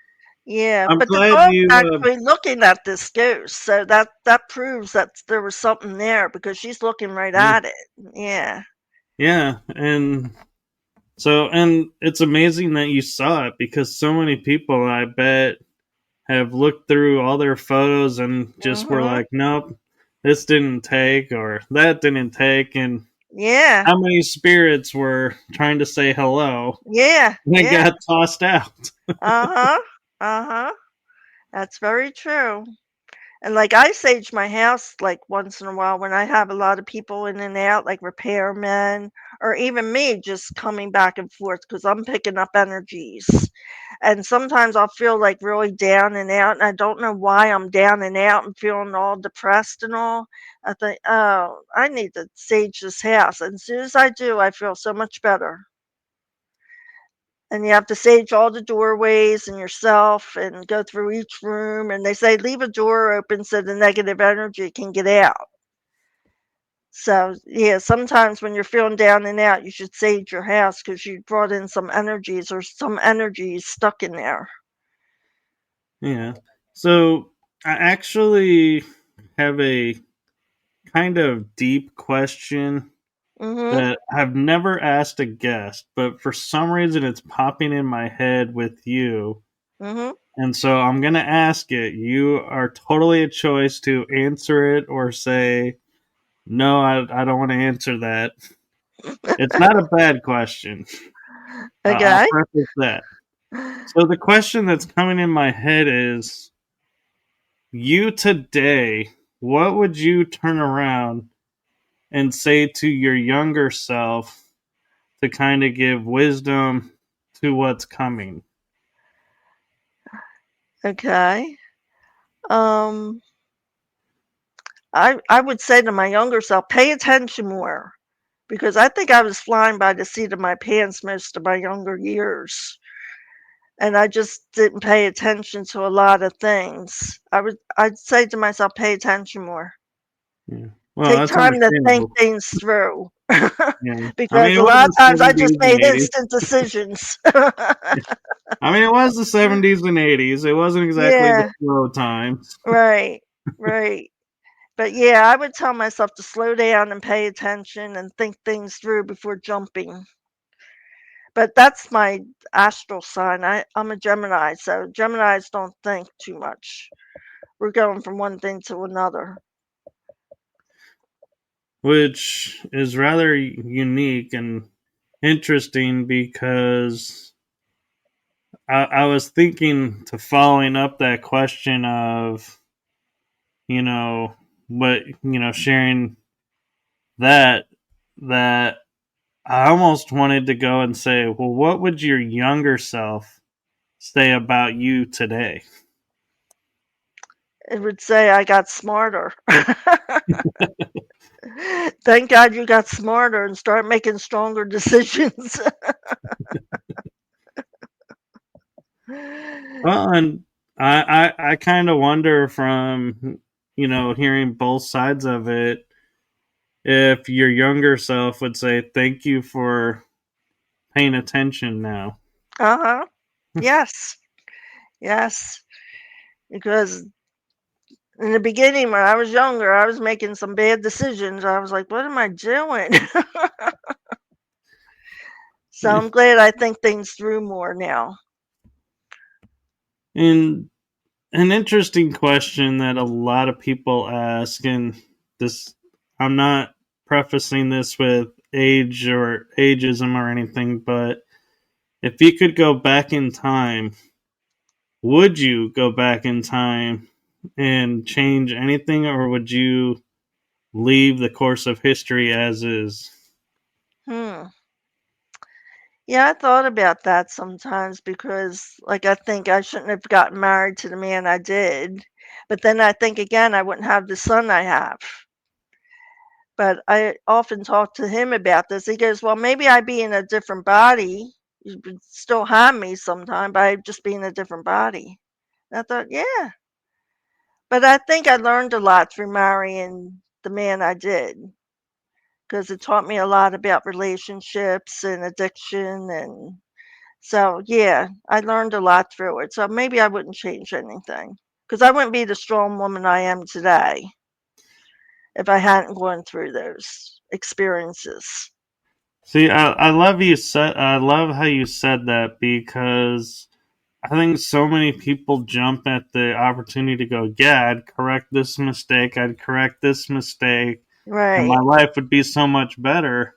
Yeah, I'm but the glad dog's you. actually looking at this ghost, so that proves that there was something there because she's looking right Yeah, at it. Yeah. yeah, and it's amazing that you saw it because so many people, I bet, have looked through all their photos and just were Mhm. like, nope, this didn't take or that didn't take. And Yeah. how many spirits were trying to say hello Yeah. and Yeah. got tossed out? Uh-huh. Uh-huh. That's very true. And, like, I sage my house, like, once in a while when I have a lot of people in and out, like repairmen or even me just coming back and forth because 'cause I'm picking up energies. And sometimes I'll feel, like, really down and out, and I don't know why I'm down and out and feeling all depressed and all. I think, "Oh, I need to sage this house." And as soon as I do, I feel so much better. And you have to sage all the doorways and yourself and go through each room, and they say leave a door open so the negative energy can get out. So, yeah, sometimes when you're feeling down and out, you should sage your house because you brought in some energies or some energies stuck in there. Yeah. So I actually have a kind of deep question Mhm. that I've never asked a guest, but for some reason it's popping in my head with you. Mhm. And so I'm going to ask it. You are totally a choice to answer it or say, no, I don't want to answer that. It's not a bad question. I'll Okay. preface that. So the question that's coming in my head is, you today, what would you turn around and say to your younger self to kind of give wisdom to what's coming? Okay. Um, I would say to my younger self, pay attention more because I think I was flying by the seat of my pants most of my younger years. And I just didn't pay attention to a lot of things. I'd say to myself, pay attention more. Yeah. Well, Take that's time to think understandable. things through. Yeah. I mean, Because it a was lot of the times I just 70s and made 80s. instant decisions. I mean, it was the 70s and 80s. It wasn't exactly the Yeah, slow times. right, right. But yeah, I would tell myself to slow down and pay attention and think things through before jumping. But that's my astral sign. I'm a Gemini, so Geminis don't think too much. We're going from one thing to another. Which is rather unique and interesting because I was thinking to following up that question of, you know, sharing that, that I almost wanted to go and say, well, what would your younger self say about you today? It would say I got smarter. Thank God you got smarter and start making stronger decisions. Well, and I kind of wonder from, hearing both sides of it, if your younger self would say, thank you for paying attention now. Uh-huh. Yes. Yes. Because in the beginning, when I was younger, I was making some bad decisions. I was like, "What am I doing?" So I'm glad I think things through more now. And an interesting question that a lot of people ask, and this, I'm not prefacing this with age or ageism or anything, but if you could go back in time, would you go back in time and change anything, or would you leave the course of history as is? Hmm. Yeah, I thought about that sometimes because, like, I think I shouldn't have gotten married to the man I did. But then I think again, I wouldn't have the son I have. But I often talk to him about this. He goes, "Well, maybe I'd be in a different body. You would still have me sometime, but I'd just be in a different body." And I thought, yeah. But I think I learned a lot through marrying the man I did because it taught me a lot about relationships and addiction. And so, yeah, I learned a lot through it. So maybe I wouldn't change anything because I wouldn't be the strong woman I am today if I hadn't gone through those experiences. See, I love how you said that because I think so many people jump at the opportunity to go, yeah, I'd correct this mistake, I'd correct this mistake, and my Right, life would be so much better.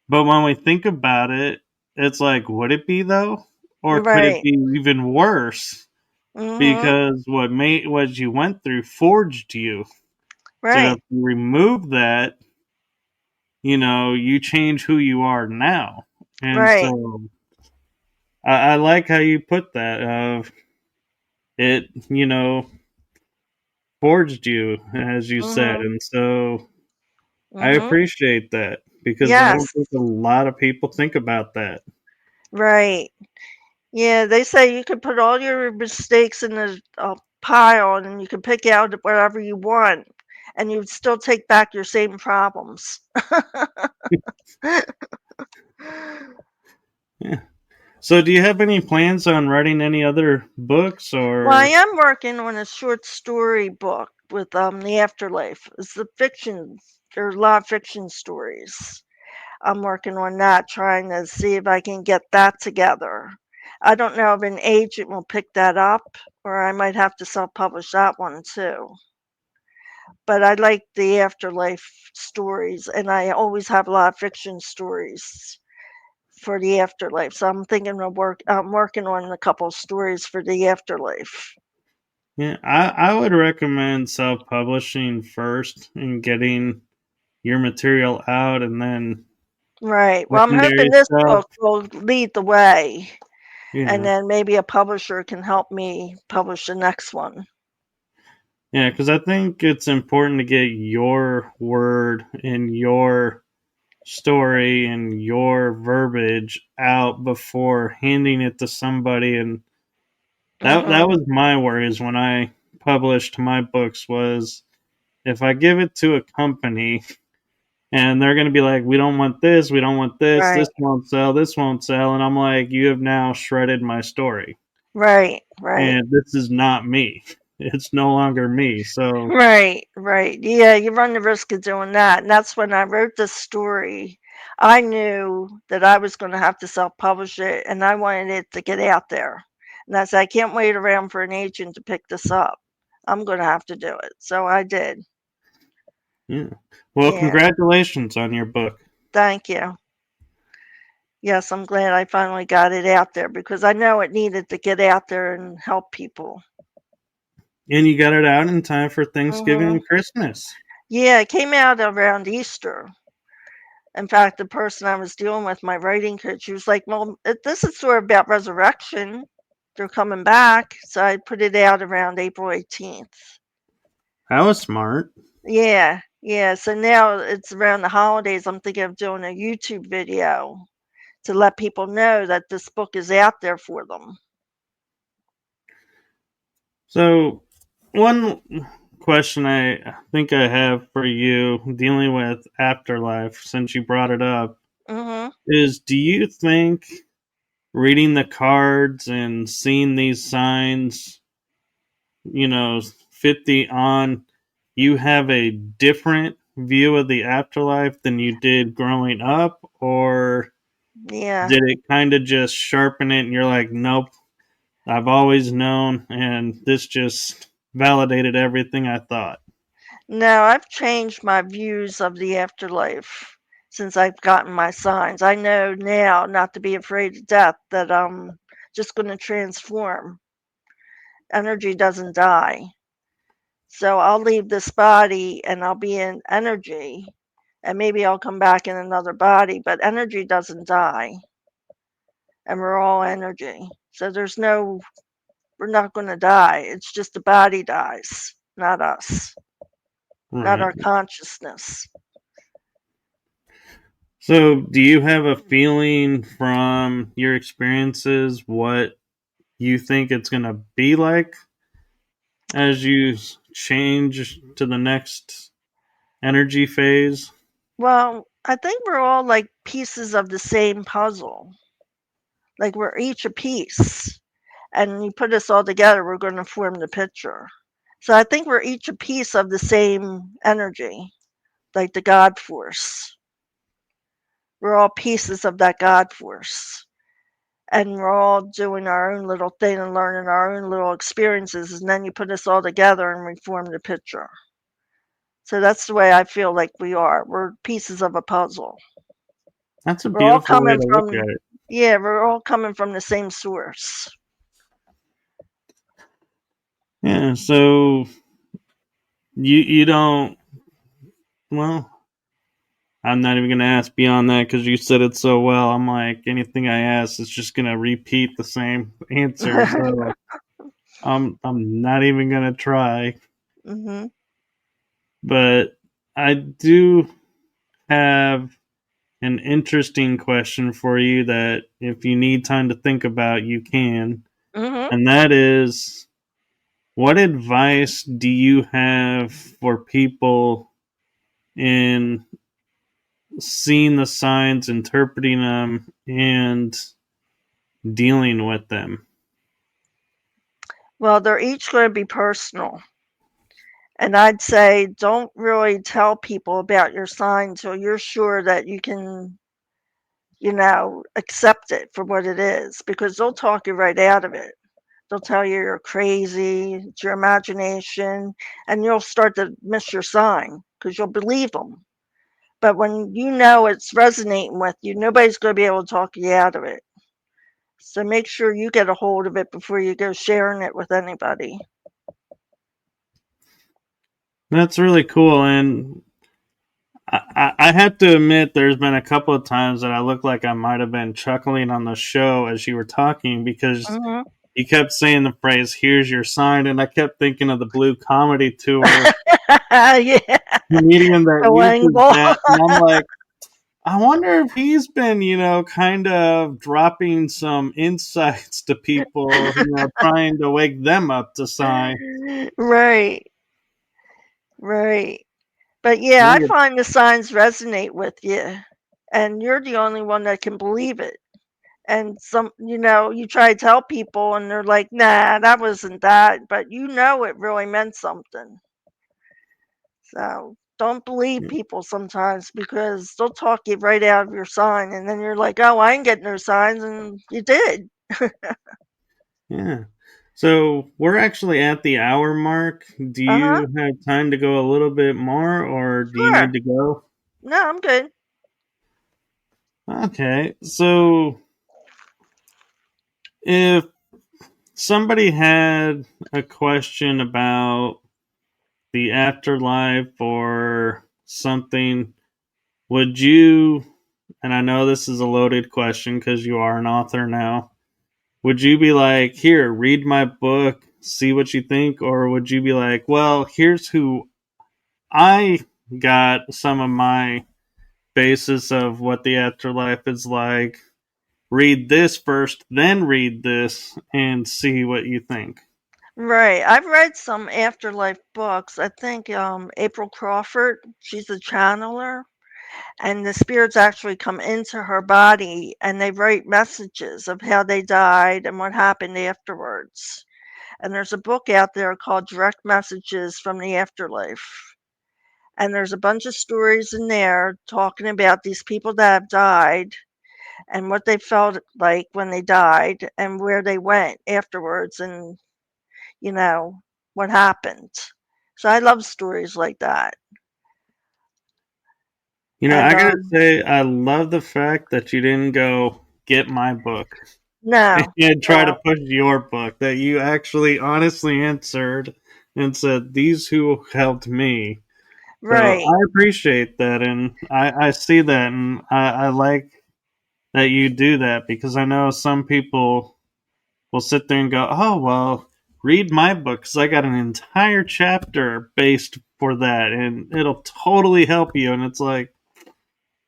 But when we think about it, it's like, would it be though? Or could it right. be even worse? Mhm. because what you went through forged you. So Right. if you remove that, you change who you are now. And Right. so I like how you put that. It, forged you, as you said. Mhm. And so I Mhm. appreciate that because I don't Yes. think a lot of people think about that. Right. Yeah, they say you can put all your mistakes in a pile and you can pick out whatever you want and you'd still take back your same problems. Yeah. So, do you have any plans on writing any other books Well, I or? am working on a short story book with the afterlife. It's the fiction. There's a lot of fiction stories. I'm working on that, trying to see if I can get that together. I don't know if an agent will pick that up, or I might have to self-publish that one too. But I like the afterlife stories, and I always have a lot of fiction stories for the afterlife. So I'm thinking of I'm working on a couple of stories for the afterlife. Yeah, I would recommend self publishing first and getting your material out, and then Right. Well, I'm secondary hoping this stuff. book will lead the way, and Yeah, then maybe a publisher can help me publish the next one. yeah, because I think it's important to get your word and your story and your verbiage out before handing it to somebody. And that Mhm. was my worries when I published my books was if I give it to a company and they're going to be like, we don't want this, we don't want Right. this won't sell, and I'm like, you have now shredded my story, Right. Right. and this is not me. It's no longer me. So Right. Right. Yeah, you run the risk of doing that. And that's when I wrote this story. I knew that I was going to have to self-publish it, and I wanted it to get out there. And I said, I can't wait around for an agent to pick this up. I'm going to have to do it. So I did. yeah, well, Yeah. congratulations on your book, Thank you. Yes, I'm glad I finally got it out there because I know it needed to get out there and help people. and you got it out in time for Thanksgiving Mhm. and Christmas. Yeah, it came out around Easter. In fact, the person I was dealing with, my writing coach, she was like, "Well, this is sort of about resurrection. They're coming back." So I put it out around April 18th. That was smart. Yeah, yeah. So now it's around the holidays. I'm thinking of doing a YouTube video to let people know that this book is out there for them. So, one question I think I have for you dealing with afterlife, since you brought it up, Hmm. is do you think reading the cards and seeing these signs, 50 on, you have a different view of the afterlife than you did growing up? Or Yeah. did it kind of just sharpen it and you're like, nope, I've always known, and this just validated everything I thought? No, I've changed my views of the afterlife since I've gotten my signs. I know now not to be afraid of death, that I'm just going to transform. Energy doesn't die. So I'll leave this body and I'll be in energy, and maybe I'll come back in another body, but energy doesn't die, and we're all energy. So we're not going to die. It's just the body dies, not us, not Right. our consciousness. So, do you have a feeling from your experiences what you think it's going to be like as you change to the next energy phase? Well, I think we're all like pieces of the same puzzle. Like we're each a piece. And you put us all together, we're going to form the picture. So I think we're each a piece of the same energy, like the God force. We're all pieces of that God force. And we're all doing our own little thing and learning our own little experiences. And then you put us all together and we form the picture. So that's the way I feel like we are. We're pieces of a puzzle. That's a We're all beautiful way coming to look from at it. Yeah, we're all coming from the same source. Yeah, so you don't. Well, I'm not even gonna ask beyond that because you said it so well. I'm like anything I ask is just gonna repeat the same answer. So I'm not even gonna try. Mhm. But I do have an interesting question for you that if you need time to think about, you can. Mhm. And that is, what advice do you have for people in seeing the signs, interpreting them, and dealing with them? Well, they're each going to be personal. And I'd say don't really tell people about your sign until you're sure that you can, accept it for what it is because they'll talk you right out of it. They'll tell you you're crazy, it's your imagination, and you'll start to miss your sign because you'll believe them. But when you know it's resonating with you, nobody's going to be able to talk you out of it. So make sure you get a hold of it before you go sharing it with anybody. That's really cool. And I have to admit, there's been a couple of times that I look like I might have been chuckling on the show as you were talking because Hmm. you kept saying the phrase, "Here's your sign," and I kept thinking of the Blue Comedy Tour Yeah, comedian that Joe uses Angle. that. And I'm like, I wonder if he's been, kind of dropping some insights to people, trying to wake them up to sign. Right, right. But yeah, I find the signs resonate with you, and you're the only one that can believe it. And you try to tell people, and they're like, nah, that wasn't that. But it really meant something. So don't believe people sometimes because they'll talk you right out of your sign. And then you're like, oh, I ain't getting no signs. And you did. Yeah. So we're actually at the hour mark. Do Uh huh. you have time to go a little bit more, or do you need Sure. to go? No, I'm good. Okay. So if somebody had a question about the afterlife or something, would you, and I know this is a loaded question because you are an author now, would you be like, here, read my book, see what you think? Or would you be like, well, here's who I got some of my basis of what the afterlife is like. Read this first, then read this and see what you think. Right. I've read some afterlife books. I think April Crawford, she's a channeler, and the spirits actually come into her body and they write messages of how they died and what happened afterwards. And there's a book out there called Direct Messages from the Afterlife. And there's a bunch of stories in there talking about these people that have died and what they felt like when they died and where they went afterwards and, you know, what happened. So I love stories like that. And I gotta say, I love the fact that you didn't go get my book no, and try to no, push your book, that you actually honestly answered and said, these who helped me. So right, I appreciate that, and I see that, and I like that you do that because I know some people will sit there and go, "Oh well, read my book because I got an entire chapter based for that, and it'll totally help you." And it's like,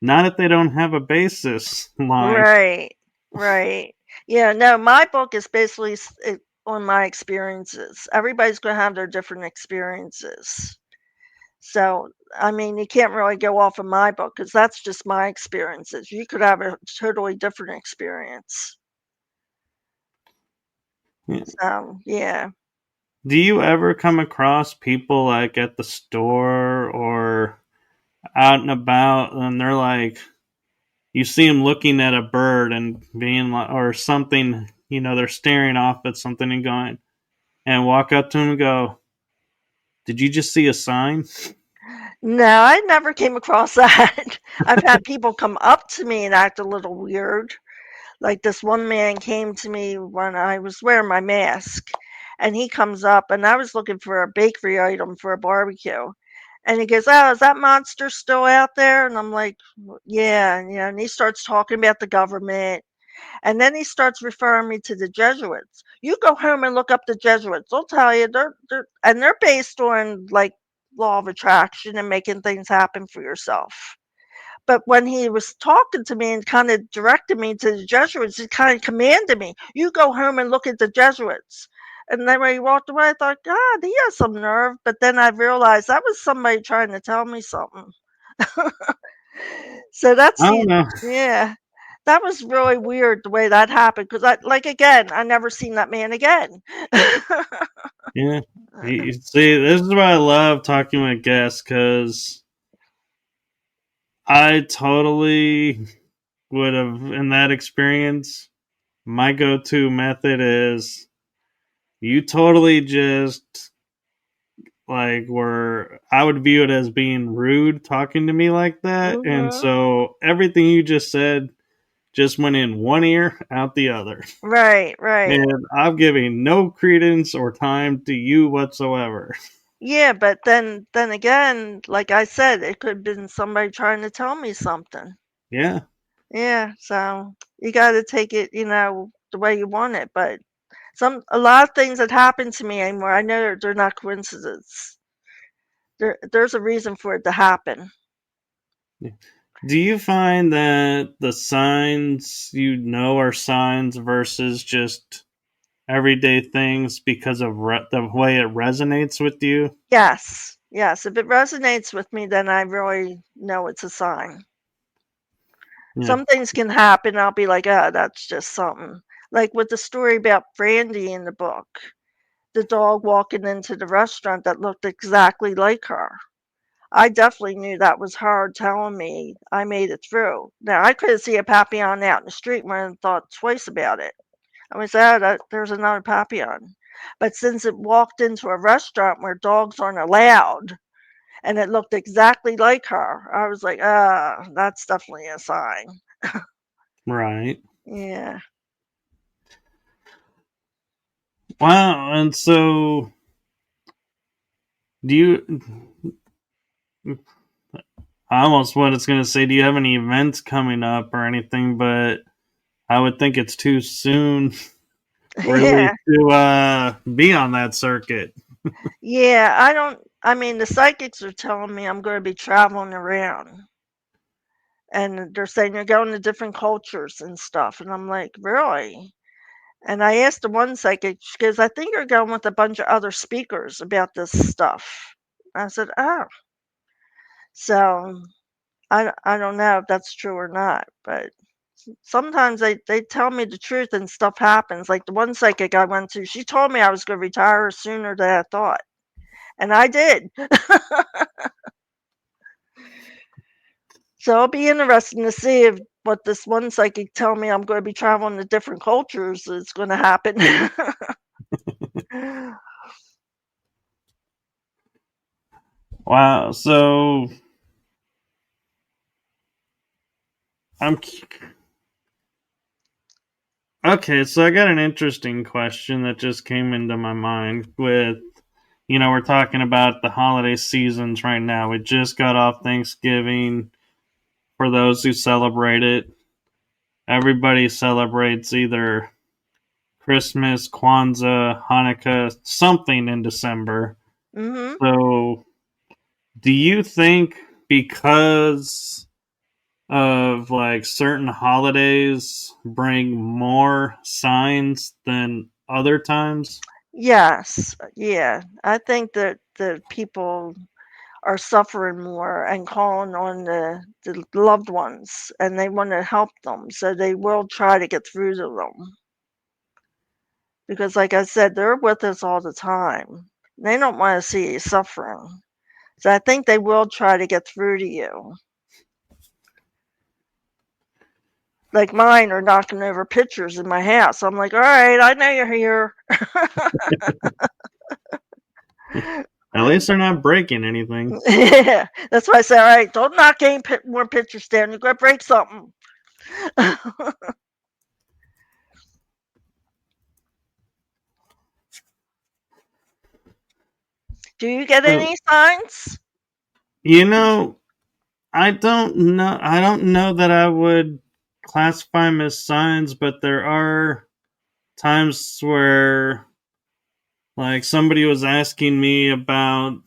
not if they don't have a basis line. right, right. Yeah, no, my book is basically on my experiences. Everybody's going to have their different experiences. So, I mean, you can't really go off of my book because that's just my experiences. You could have a totally different experience. Yeah. So, yeah. Do you ever come across people like at the store or out and about, and they're like, you see them looking at a bird and being like, or something, they're staring off at something and going, and walk up to them and go, "Did you just see a sign?" No, I never came across that. I've had people come up to me and act a little weird. Like this one man came to me when I was wearing my mask, and he comes up, and I was looking for a bakery item for a barbecue. And he goes, "Oh, is that monster still out there?" And I'm like, "Yeah, yeah." And he starts talking about the government. And then he starts referring me to the Jesuits. You go home and look up the Jesuits. They'll tell you they're based on like law of attraction and making things happen for yourself. But when he was talking to me and kind of directed me to the Jesuits, he kind of commanded me, "You go home and look at the Jesuits." And then when he walked away, I thought, God, he has some nerve. But then I realized that was somebody trying to tell me something. So that's I the, don't know. yeah, that was really weird the way that happened, because I, like, again, I never seen that man again. Yeah. You see, this is why I love talking with guests because I totally would have, in that experience, my go to method is you totally just like were, I would view it as being rude talking to me like that. And Mhm. so everything you just said just went in one ear, out the other. Right, right. And I'm giving no credence or time to you whatsoever. Yeah, but then again, like I said, it could have been somebody trying to tell me something. Yeah. Yeah, so you gotta take it, the way you want it. But a lot of things that happen to me anymore, I know they're not coincidence. There's a reason for it to happen. Yeah. Do you find that the signs you know are signs versus just everyday things because of the way it resonates with you? Yes, yes. If it resonates with me, then I really know it's a sign. Yeah. Some things can happen, I'll be like, "Oh, that's just something." Like with the story about Brandy in the book, the dog walking into the restaurant that looked exactly like her. I definitely knew that was her telling me I made it through. Now, I could see a Papillon out in the street and wouldn't have thought twice about it. I was, "Oh, there's another Papillon." But since it walked into a restaurant where dogs aren't allowed, and it looked exactly like her, I was like, "Ah, that's definitely a sign." Right. Yeah. Wow. And so, do you? I almost what it's going to say. Do you have any events coming up or anything? But I would think it's too soon, really, Yeah. to be on that circuit. Yeah, I mean, the psychics are telling me I'm gonna be traveling around, and they're saying you're going to different cultures and stuff, and I'm like, "Really?" And I asked the one psychic, she goes, "I think you're going with a bunch of other speakers about this stuff." I said, "Oh." So, I don't know if that's true or not, but sometimes they tell me the truth and stuff happens. Like the one psychic I went to, she told me I was gonna retire sooner than I thought, and I did. So it'll be interesting to see if what this one psychic tell me I'm gonna be traveling to different cultures is gonna happen. Wow. So I'm okay. So I got an interesting question that just came into my mind. With we're talking about the holiday seasons right now. We just got off Thanksgiving. For those who celebrate it, everybody celebrates either Christmas, Kwanzaa, Hanukkah, something in December. Mhm. So, do you think because of like certain holidays bring more signs than other times? Yes. Yeah. I think that the people are suffering more and calling on the loved ones, and they want to help them, so they will try to get through to them, because like I said, they're with us all the time. They don't want to see you suffering, so I think they will try to get through to you. Like mine are knocking over pictures in my house. I'm like, all right, I know you're here. At least they're not breaking anything. Yeah, that's why I say, all right, don't knock any more pictures down. You're gonna break something. Do you get So, any signs? you know, I don't know. I don't know that I would classify them as signs, but there are times where, like, somebody was asking me about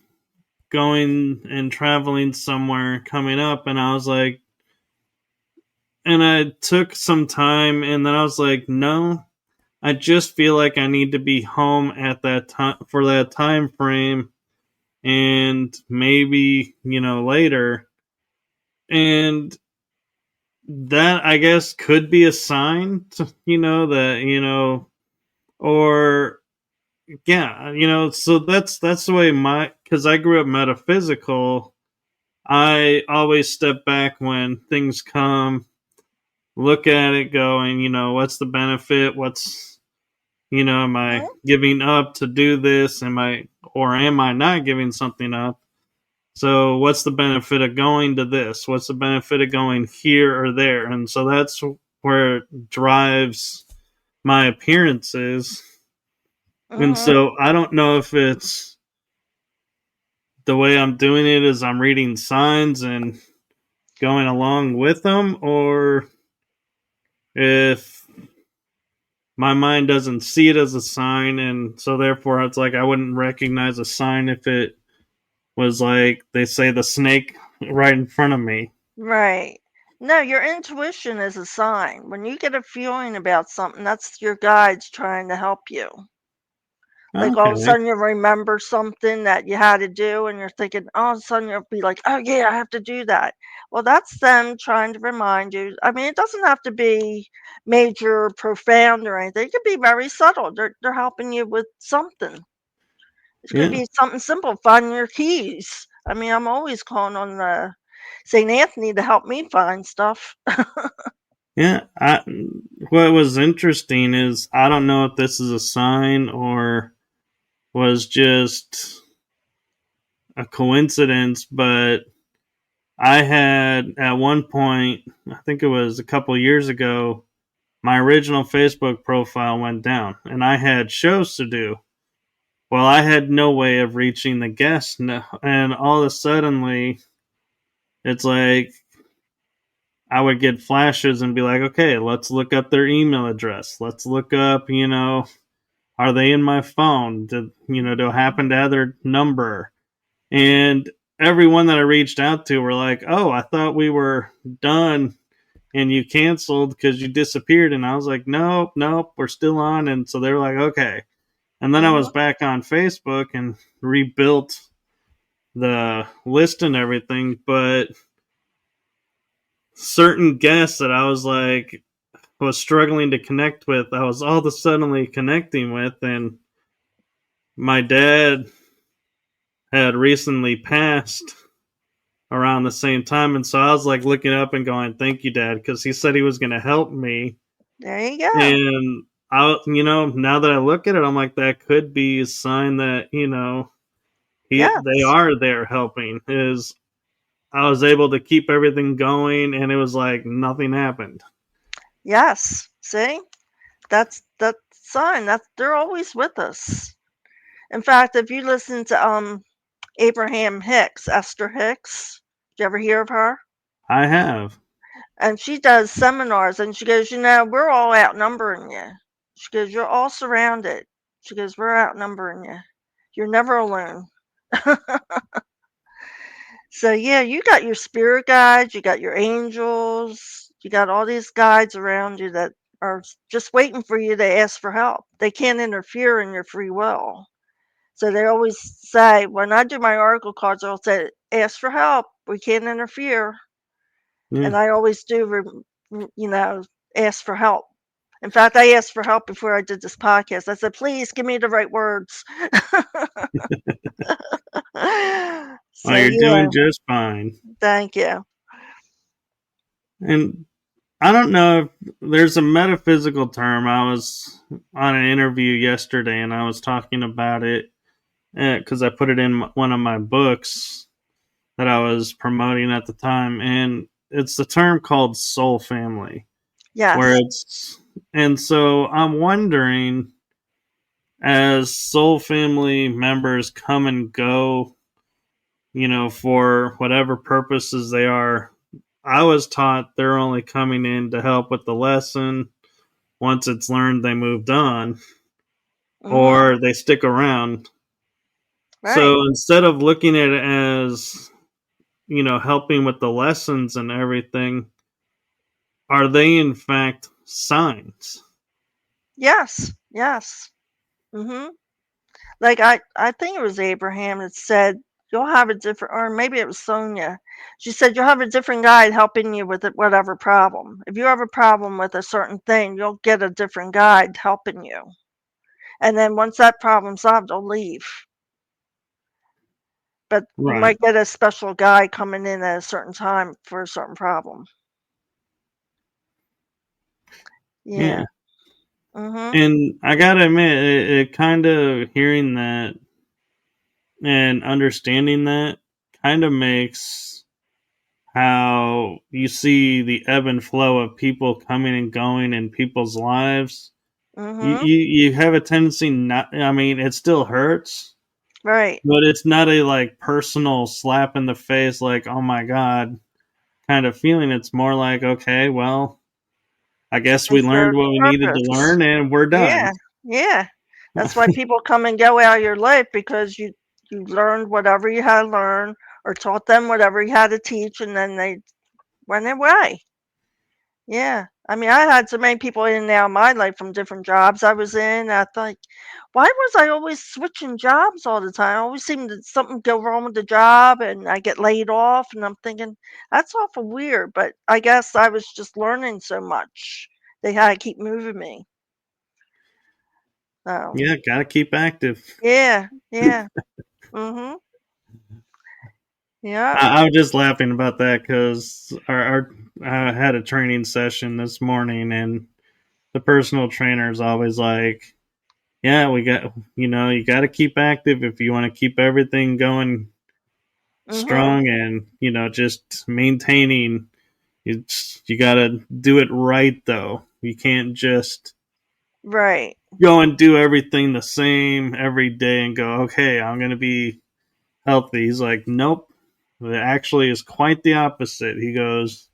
going and traveling somewhere coming up, and I was like, and I took some time, and then I was like, no, I just feel like I need to be home at that time for that time frame, and maybe later, and that I guess could be a sign, that or yeah, so that's the way my because I grew up metaphysical. I always step back when things come, look at it, going, what's the benefit? Am I Mhm, giving up to do this? Am I not giving something up? So, what's the benefit of going to this? What's the benefit of going here or there? And so that's where it drives my appearances. And mhm. so I don't know if it's the way I'm doing it is I'm reading signs and going along with them, or if my mind doesn't see it as a sign, and so therefore it's like I wouldn't recognize a sign if it was like they say the snake right in front of me. Right. No, your intuition is a sign. When you get a feeling about something, that's your guides trying to help you. Like all of a Okay. sudden you remember something that you had to do and you're thinking, all of a sudden you'll be like, oh yeah, I have to do that. Well, that's them trying to remind you. I mean, it doesn't have to be major, profound or anything. It could be very subtle. They're helping you with something. It could Yeah. be something simple, finding your keys. I mean, I'm always calling on St. Anthony to help me find stuff. Yeah. What was interesting is I don't know if this is a sign or was just a coincidence, but I had at one point, I think it was a couple years ago, my original Facebook profile went down and I had shows to do. Well, I had no way of reaching the guests, and all of a suddenly, it's like I would get flashes and be like, okay, let's look up their email address. Let's look up, are they in my phone? Do I happen to have their number? And everyone that I reached out to were like, oh, I thought we were done and you canceled because you disappeared. And I was like, nope, nope, we're still on. And so they were like, okay. And then I was Mhm. back on Facebook and rebuilt the list and everything. But certain guests that I was like, was struggling to connect with, I was all of a suddenly connecting with. And my dad had recently passed around the same time. And so I was like looking up and going, thank you, Dad, because he said he was going to help me. There you go. And now that I look at it, I'm like, that could be a sign that, they Yes. are there helping. Is I was able to keep everything going and it was like nothing happened. Yes. See? That's sign. That's they're always with us. In fact, if you listen to Abraham Hicks, Esther Hicks, did you ever hear of her? I have. And she does seminars and she goes, we're all outnumbering you. She goes, you're all surrounded. She goes, we're outnumbering you. You're never alone. So yeah, you got your spirit guides, you got your angels, you got all these guides around you that are just waiting for you to ask for help. They can't interfere in your free will. So they always say, when I do my oracle cards, I'll say, ask for help. We can't interfere. Yeah. And I always do, ask for help. In fact, I asked for help before I did this podcast. I said, please give me the right words. Oh, So you're yeah, doing just fine. thank you. And I don't know if there's a metaphysical term. I was on an interview yesterday and I was talking about it because I put it in one of my books that I was promoting at the time. And it's the term called soul family, where Yes. it's, and so I'm wondering, as soul family members come and go, for whatever purposes they are, I was taught they're only coming in to help with the lesson. Once it's learned, they moved on Mhm. or they stick around. Right. So instead of looking at it as, helping with the lessons and everything, are they in fact signs? Yes. Yes. Mhm. Like I think it was Abraham that said you'll have a different, or maybe it was Sonia. She said you'll have a different guide helping you with it, whatever problem. If you have a problem with a certain thing, you'll get a different guide helping you. And then once that problem's solved, they'll leave. But you Right. might get a special guy coming in at a certain time for a certain problem. Yeah. Yeah. Mhm. And I gotta admit, it kind of hearing that and understanding that kind of makes how you see the ebb and flow of people coming and going in people's lives. Mhm. You have a tendency not. I mean, it still hurts, Right. but it's not a like personal slap in the face, like oh my god kind of feeling. It's more like okay, well, I guess They we learned serve what we a needed to purpose. learn, and we're done. Yeah. Yeah. That's why people come and go out of your life because you learned whatever you had to learn or taught them whatever you had to teach and then they went away. Yeah. I mean, I had so many people in and out of my life from different jobs I was in. I thought, why was I always switching jobs all the time? I always seemed to something go wrong with the job and I get laid off and I'm thinking, that's awful weird. But I guess I was just learning so much. They had to keep moving me. So Yeah, gotta keep active. yeah, yeah. Mhm. Yep. I was just laughing about that because our I had a training session this morning, and the personal trainer is always like, "Yeah, we got you got to keep active if you want to keep everything going Mhm. strong, and just maintaining. You got to do it right though. You can't just Right. go and do everything the same every day and go, okay, I'm gonna be healthy." He's like, "Nope." It actually is quite the opposite. He goes,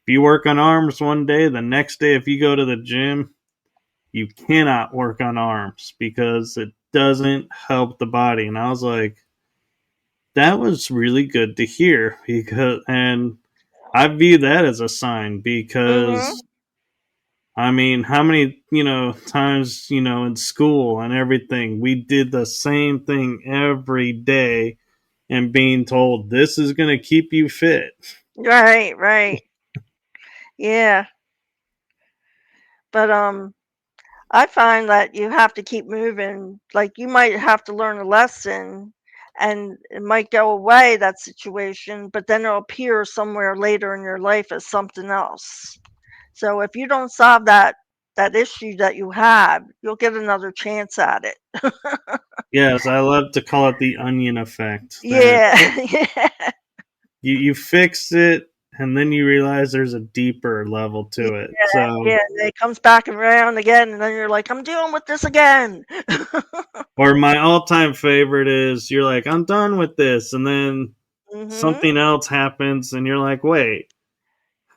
if you work on arms one day, the next day, if you go to the gym, you cannot work on arms because it doesn't help the body. And I was like, that was really good to hear and I view that as a sign Mhm. because I mean, how many, times, in school and everything, we did the same thing every day and being told this is going to keep you fit. Right, right. Yeah. But I find that you have to keep moving. Like you might have to learn a lesson and it might go away, that situation, but then it'll appear somewhere later in your life as something else. So if you don't solve that issue that you have, you'll get another chance at it. Yes, I love to call it the onion effect. That Yeah. Yeah. you fix it and then you realize there's a deeper level Yeah, to it. So, yeah, and it comes back around again, and then you're like, "I'm dealing with this again." or my all-time favorite is you're like, I'm done with this, and then Mhm. something else happens, and you're like, wait,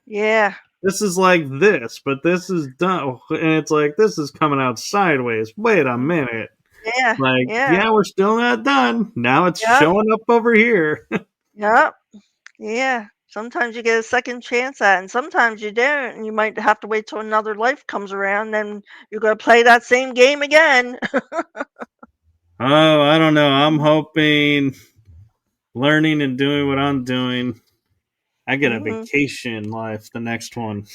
Yeah. this is like this, but this is done, and it's like this is coming out sideways. Wait a Mhm. minute, Yeah, like, yeah. yeah, we're still not done. Now it's Yep, showing up over here. yep, yeah. Sometimes you get a second chance at it, and sometimes you don't, and you might have to wait till another life comes around, then you're gonna play that same game again. Oh, I don't know. I'm Mhm. hoping learning and doing what I'm doing, I get a Mhm. vacation life the next one.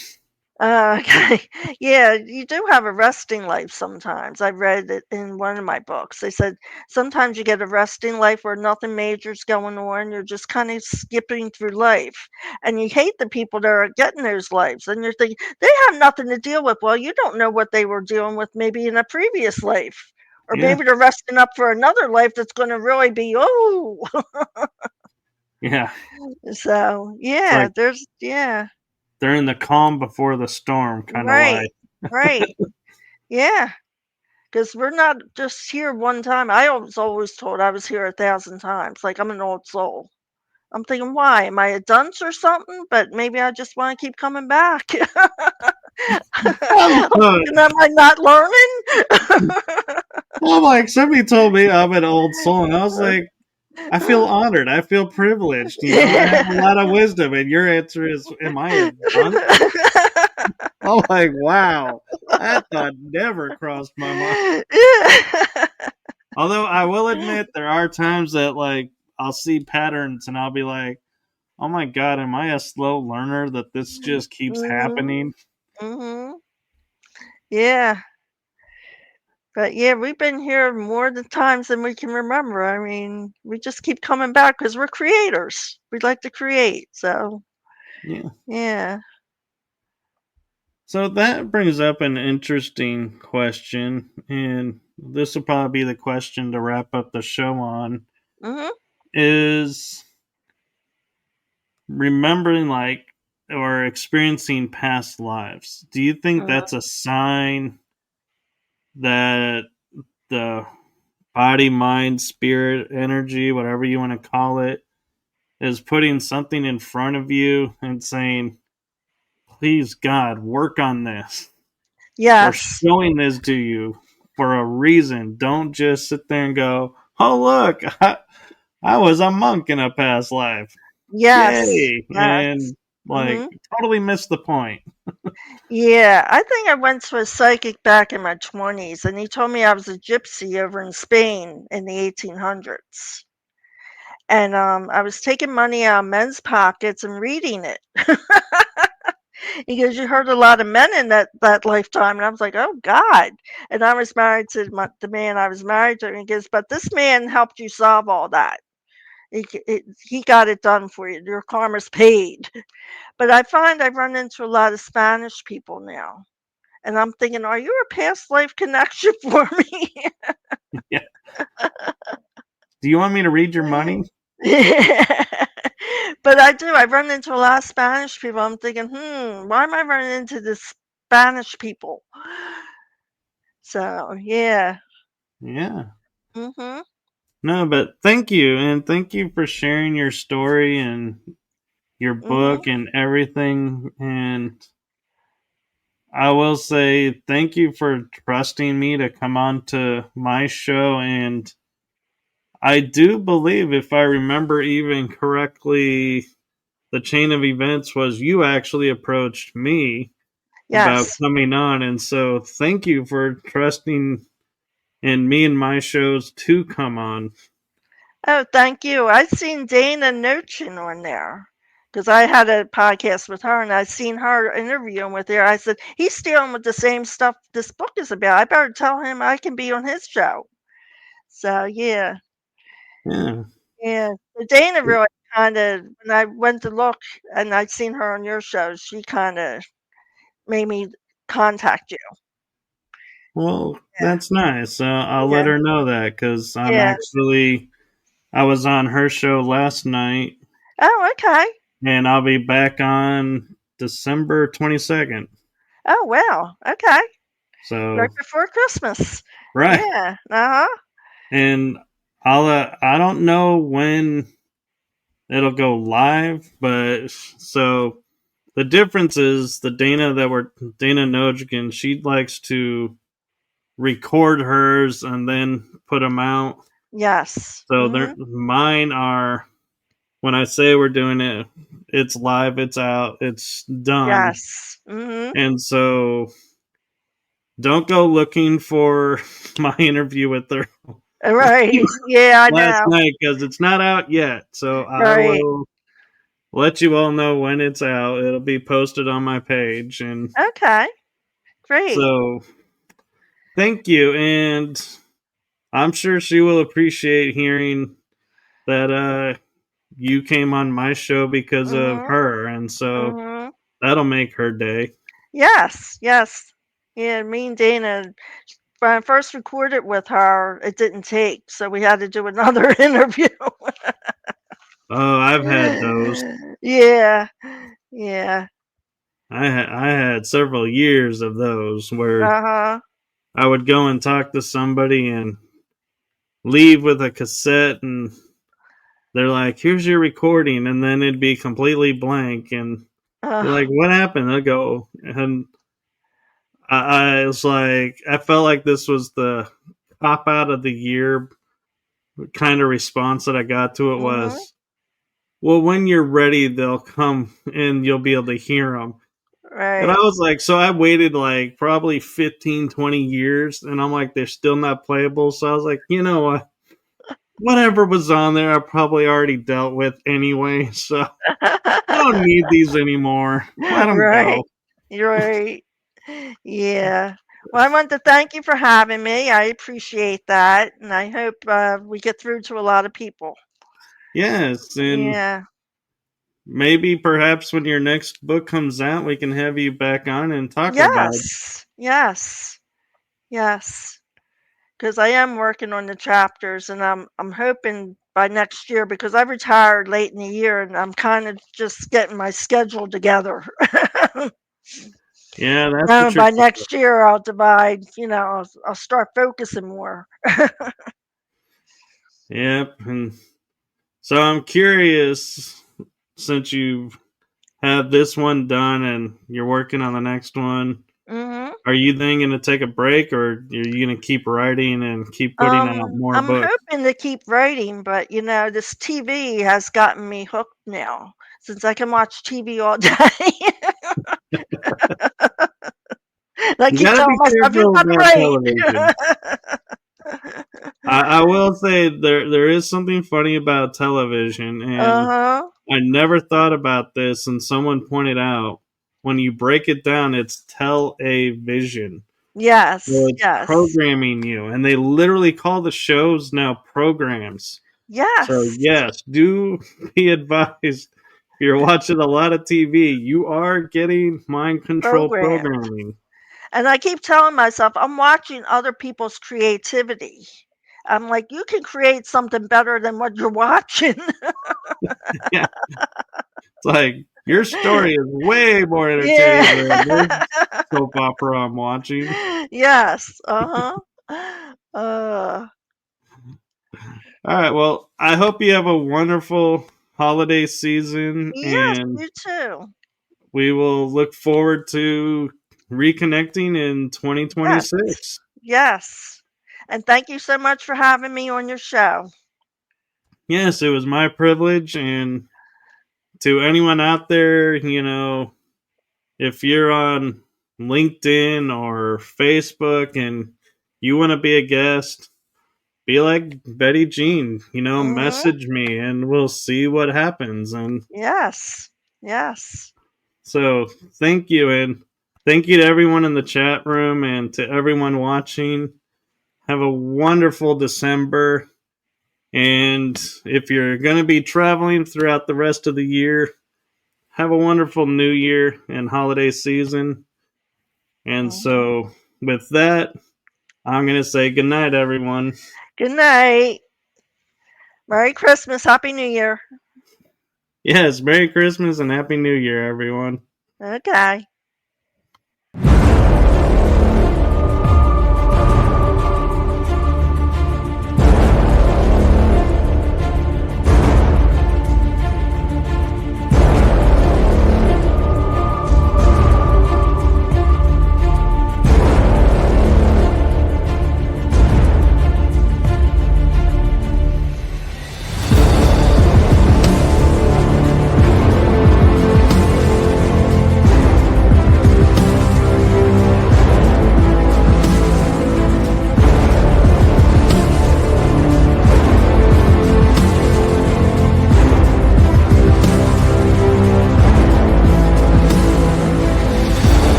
Okay. Yeah, you do have a resting life sometimes. I read it in one of my books. They said sometimes you get a resting life where nothing major's going on. You're just kind of skipping through life. And you hate the people that are getting those lives. And you're thinking, they have nothing to deal with. Well, you don't know what they were dealing with maybe in a previous life. Or Yeah, maybe they're resting up for another life that's going to really be, oh. yeah. So, It's yeah, like yeah, they're in the calm before the storm kind of life. right, right. Yeah. 'Cause we're not just here one time. I was always told I was here 1,000 times, like I'm an old soul. I'm thinking, "Why? Am I a dunce or something?" But maybe I just wanna keep coming back. I'm, I'm thinking, am I not learning? I'm like, somebody told me I'm an old soul, and I was like, I feel honored. I feel privileged. I have a lot of wisdom, and your answer is, "Am I a dunce?" I'm like, wow, that thought never crossed my mind. Although I will admit, there are times that like I'll see patterns, and I'll be like, "Oh my god, am I a slow learner that this just keeps Mhm, happening?" mhm. Yeah. But yeah, we've been here more the times than we can remember. I mean, we just keep coming back because 'cause we're creators. We like to create, so Yeah. yeah. So that brings up an interesting question, and this will probably be the question to wrap up the show on. Mhm, Is remembering like or experiencing past lives. Do you think mhm. that's a sign that the body, mind, spirit, energy, whatever you want to call it, is putting something in front of you and saying, please, God, work on this? We're Yes. showing this to you for a reason. Don't just sit there and go, oh, look, I was a monk in a past life. Yes. Yay. Yes. And like, Mhm. totally missed the point. Yeah, I think I went to a psychic back in my 20s, and he told me I was a gypsy over in Spain in the 1800s. And, I was taking money out of men's pockets and reading it. He goes, "You hurt a lot of men in that lifetime," and I was like, "Oh god," and I was married to the man I was married to, and he goes, "But this man helped you solve all that. He got it done for you. Your karma's paid." But I find I run into a lot of Spanish people now, and I'm thinking, "Are you a past life connection for me?" Yeah. Do you want me to read your money? But I do, I run into a lot of Spanish people. I'm thinking, why am I running into this Spanish people? So, yeah. Yeah. Mhm, No, but thank you. And thank you for sharing your story and your mhm. book and everything. And I will say thank you for trusting me to come on to my show. And I do believe, if I remember even correctly, the chain of events was you actually approached me about Yes. coming on. And so thank you for trusting in me and my shows to come on. Oh, thank you. I seen Dana Nochin on there because I had a podcast with her, and I seen her interviewing with her. I said, "He's dealing with the same stuff this book is about. I better tell him I can be on his show." So, yeah. Yeah. Yeah. So Dana really kinda when I went to look and I'd seen her on your show, she kinda made me contact you. Well, Yeah. that's nice. I'll let Yeah. her know that because Yeah. I was on her show last night, Oh, okay. and I'll be back on December 22nd. Oh, wow. Okay. Right So, before Christmas. right. Yeah. Uh-huh. And I don't know when it'll go live, but so the difference is the Dana Nojigan, she likes to record hers and then put them out. Yes. So Mhm. mine are, when I say we're doing it, it's live, it's out, it's done. Yes. Mhm. And so don't go looking for my interview with her Right. Yeah, I last know. night because it's not out yet. So I Right. will let you all know when it's out. It'll be posted on my page. And Okay. Great. so thank you. And I'm sure she will appreciate hearing that you came on my show because of Mhm. her. And so Mhm. that'll make her day. Yes. Yes. Yeah, me and Dana when I first recorded with her, it didn't take, so we had to do another interview. Oh, I've had those. Yeah. Yeah. I had several years of those where Uh-huh. I would go and talk to somebody and leave with a cassette, and they're like, "Here's your recording," and then it'd be completely blank, and you're Uh, like, "What happened?" I go, and I was like, I felt like this was the pop out of the year kind of response that I got to it mhm. was, "Well, when you're ready, they'll come and you'll be able to hear them." And I Right. was like, so I waited like probably 15, 20 years, and I'm like, they're still not playable. So I was like, you know what? Whatever was on there, I probably already dealt with anyway. So I don't need these anymore. Let them Right. go. You're right. Yeah. Well, I want to thank you for having me. I appreciate that, and I hope we get through to a lot of people. Yes. And Yeah. maybe perhaps when your next book comes out, we can have you back on and talk about it. Yes. Yes. Yes. Because I am working on the chapters, and I'm hoping by next year because I retired late in the year, and I'm kind of just getting my schedule together. Yeah, that's the Now by tricky part. next year, I'll divide. I'll start focusing more. Yep. And so I'm curious, since you have this one done and you're working on the next one, hmm are you then going to take a break, or are you going to keep writing and keep putting out more I'm books? hoping to keep writing, but this TV has gotten me hooked now since I can watch TV all day. And I You keep got to telling be myself, "You careful got a about television. break." I will say there is something funny about television, and Uh-huh. I never thought about this, and someone pointed out when you break it down, it's television. So Yes, it's yes, programming you, and they literally call the shows now programs. So yes, yes, do be advised. If you're watching a lot of TV, you are getting mind control programmed. programming. And I keep telling myself, I'm watching other people's creativity. I'm like, you can create something better than what you're watching. Yeah, it's like your story is way more Yeah. entertaining than this soap opera I'm watching. Yes. Uh-huh. Uh, All right, well, I hope you have a wonderful holiday season, yes, and you too. we will look forward to reconnecting in Yes. 2026. Yes. And thank you so much for having me on your show. Yes, it was my privilege, and to anyone out there, if you're on LinkedIn or Facebook and you want to be a guest, be like Betty Jean, Mhm. message me and we'll see what happens. And Yes. Yes. so thank you. And thank you to everyone in the chat room and to everyone watching. Have a wonderful December. And if you're going to be traveling throughout the rest of the year, have a wonderful new year and holiday season. And Mhm. so, with that, I'm going to say goodnight, everyone. Good night. Merry Christmas. Happy New Year. Yes, Merry Christmas and Happy New Year, everyone. Okay.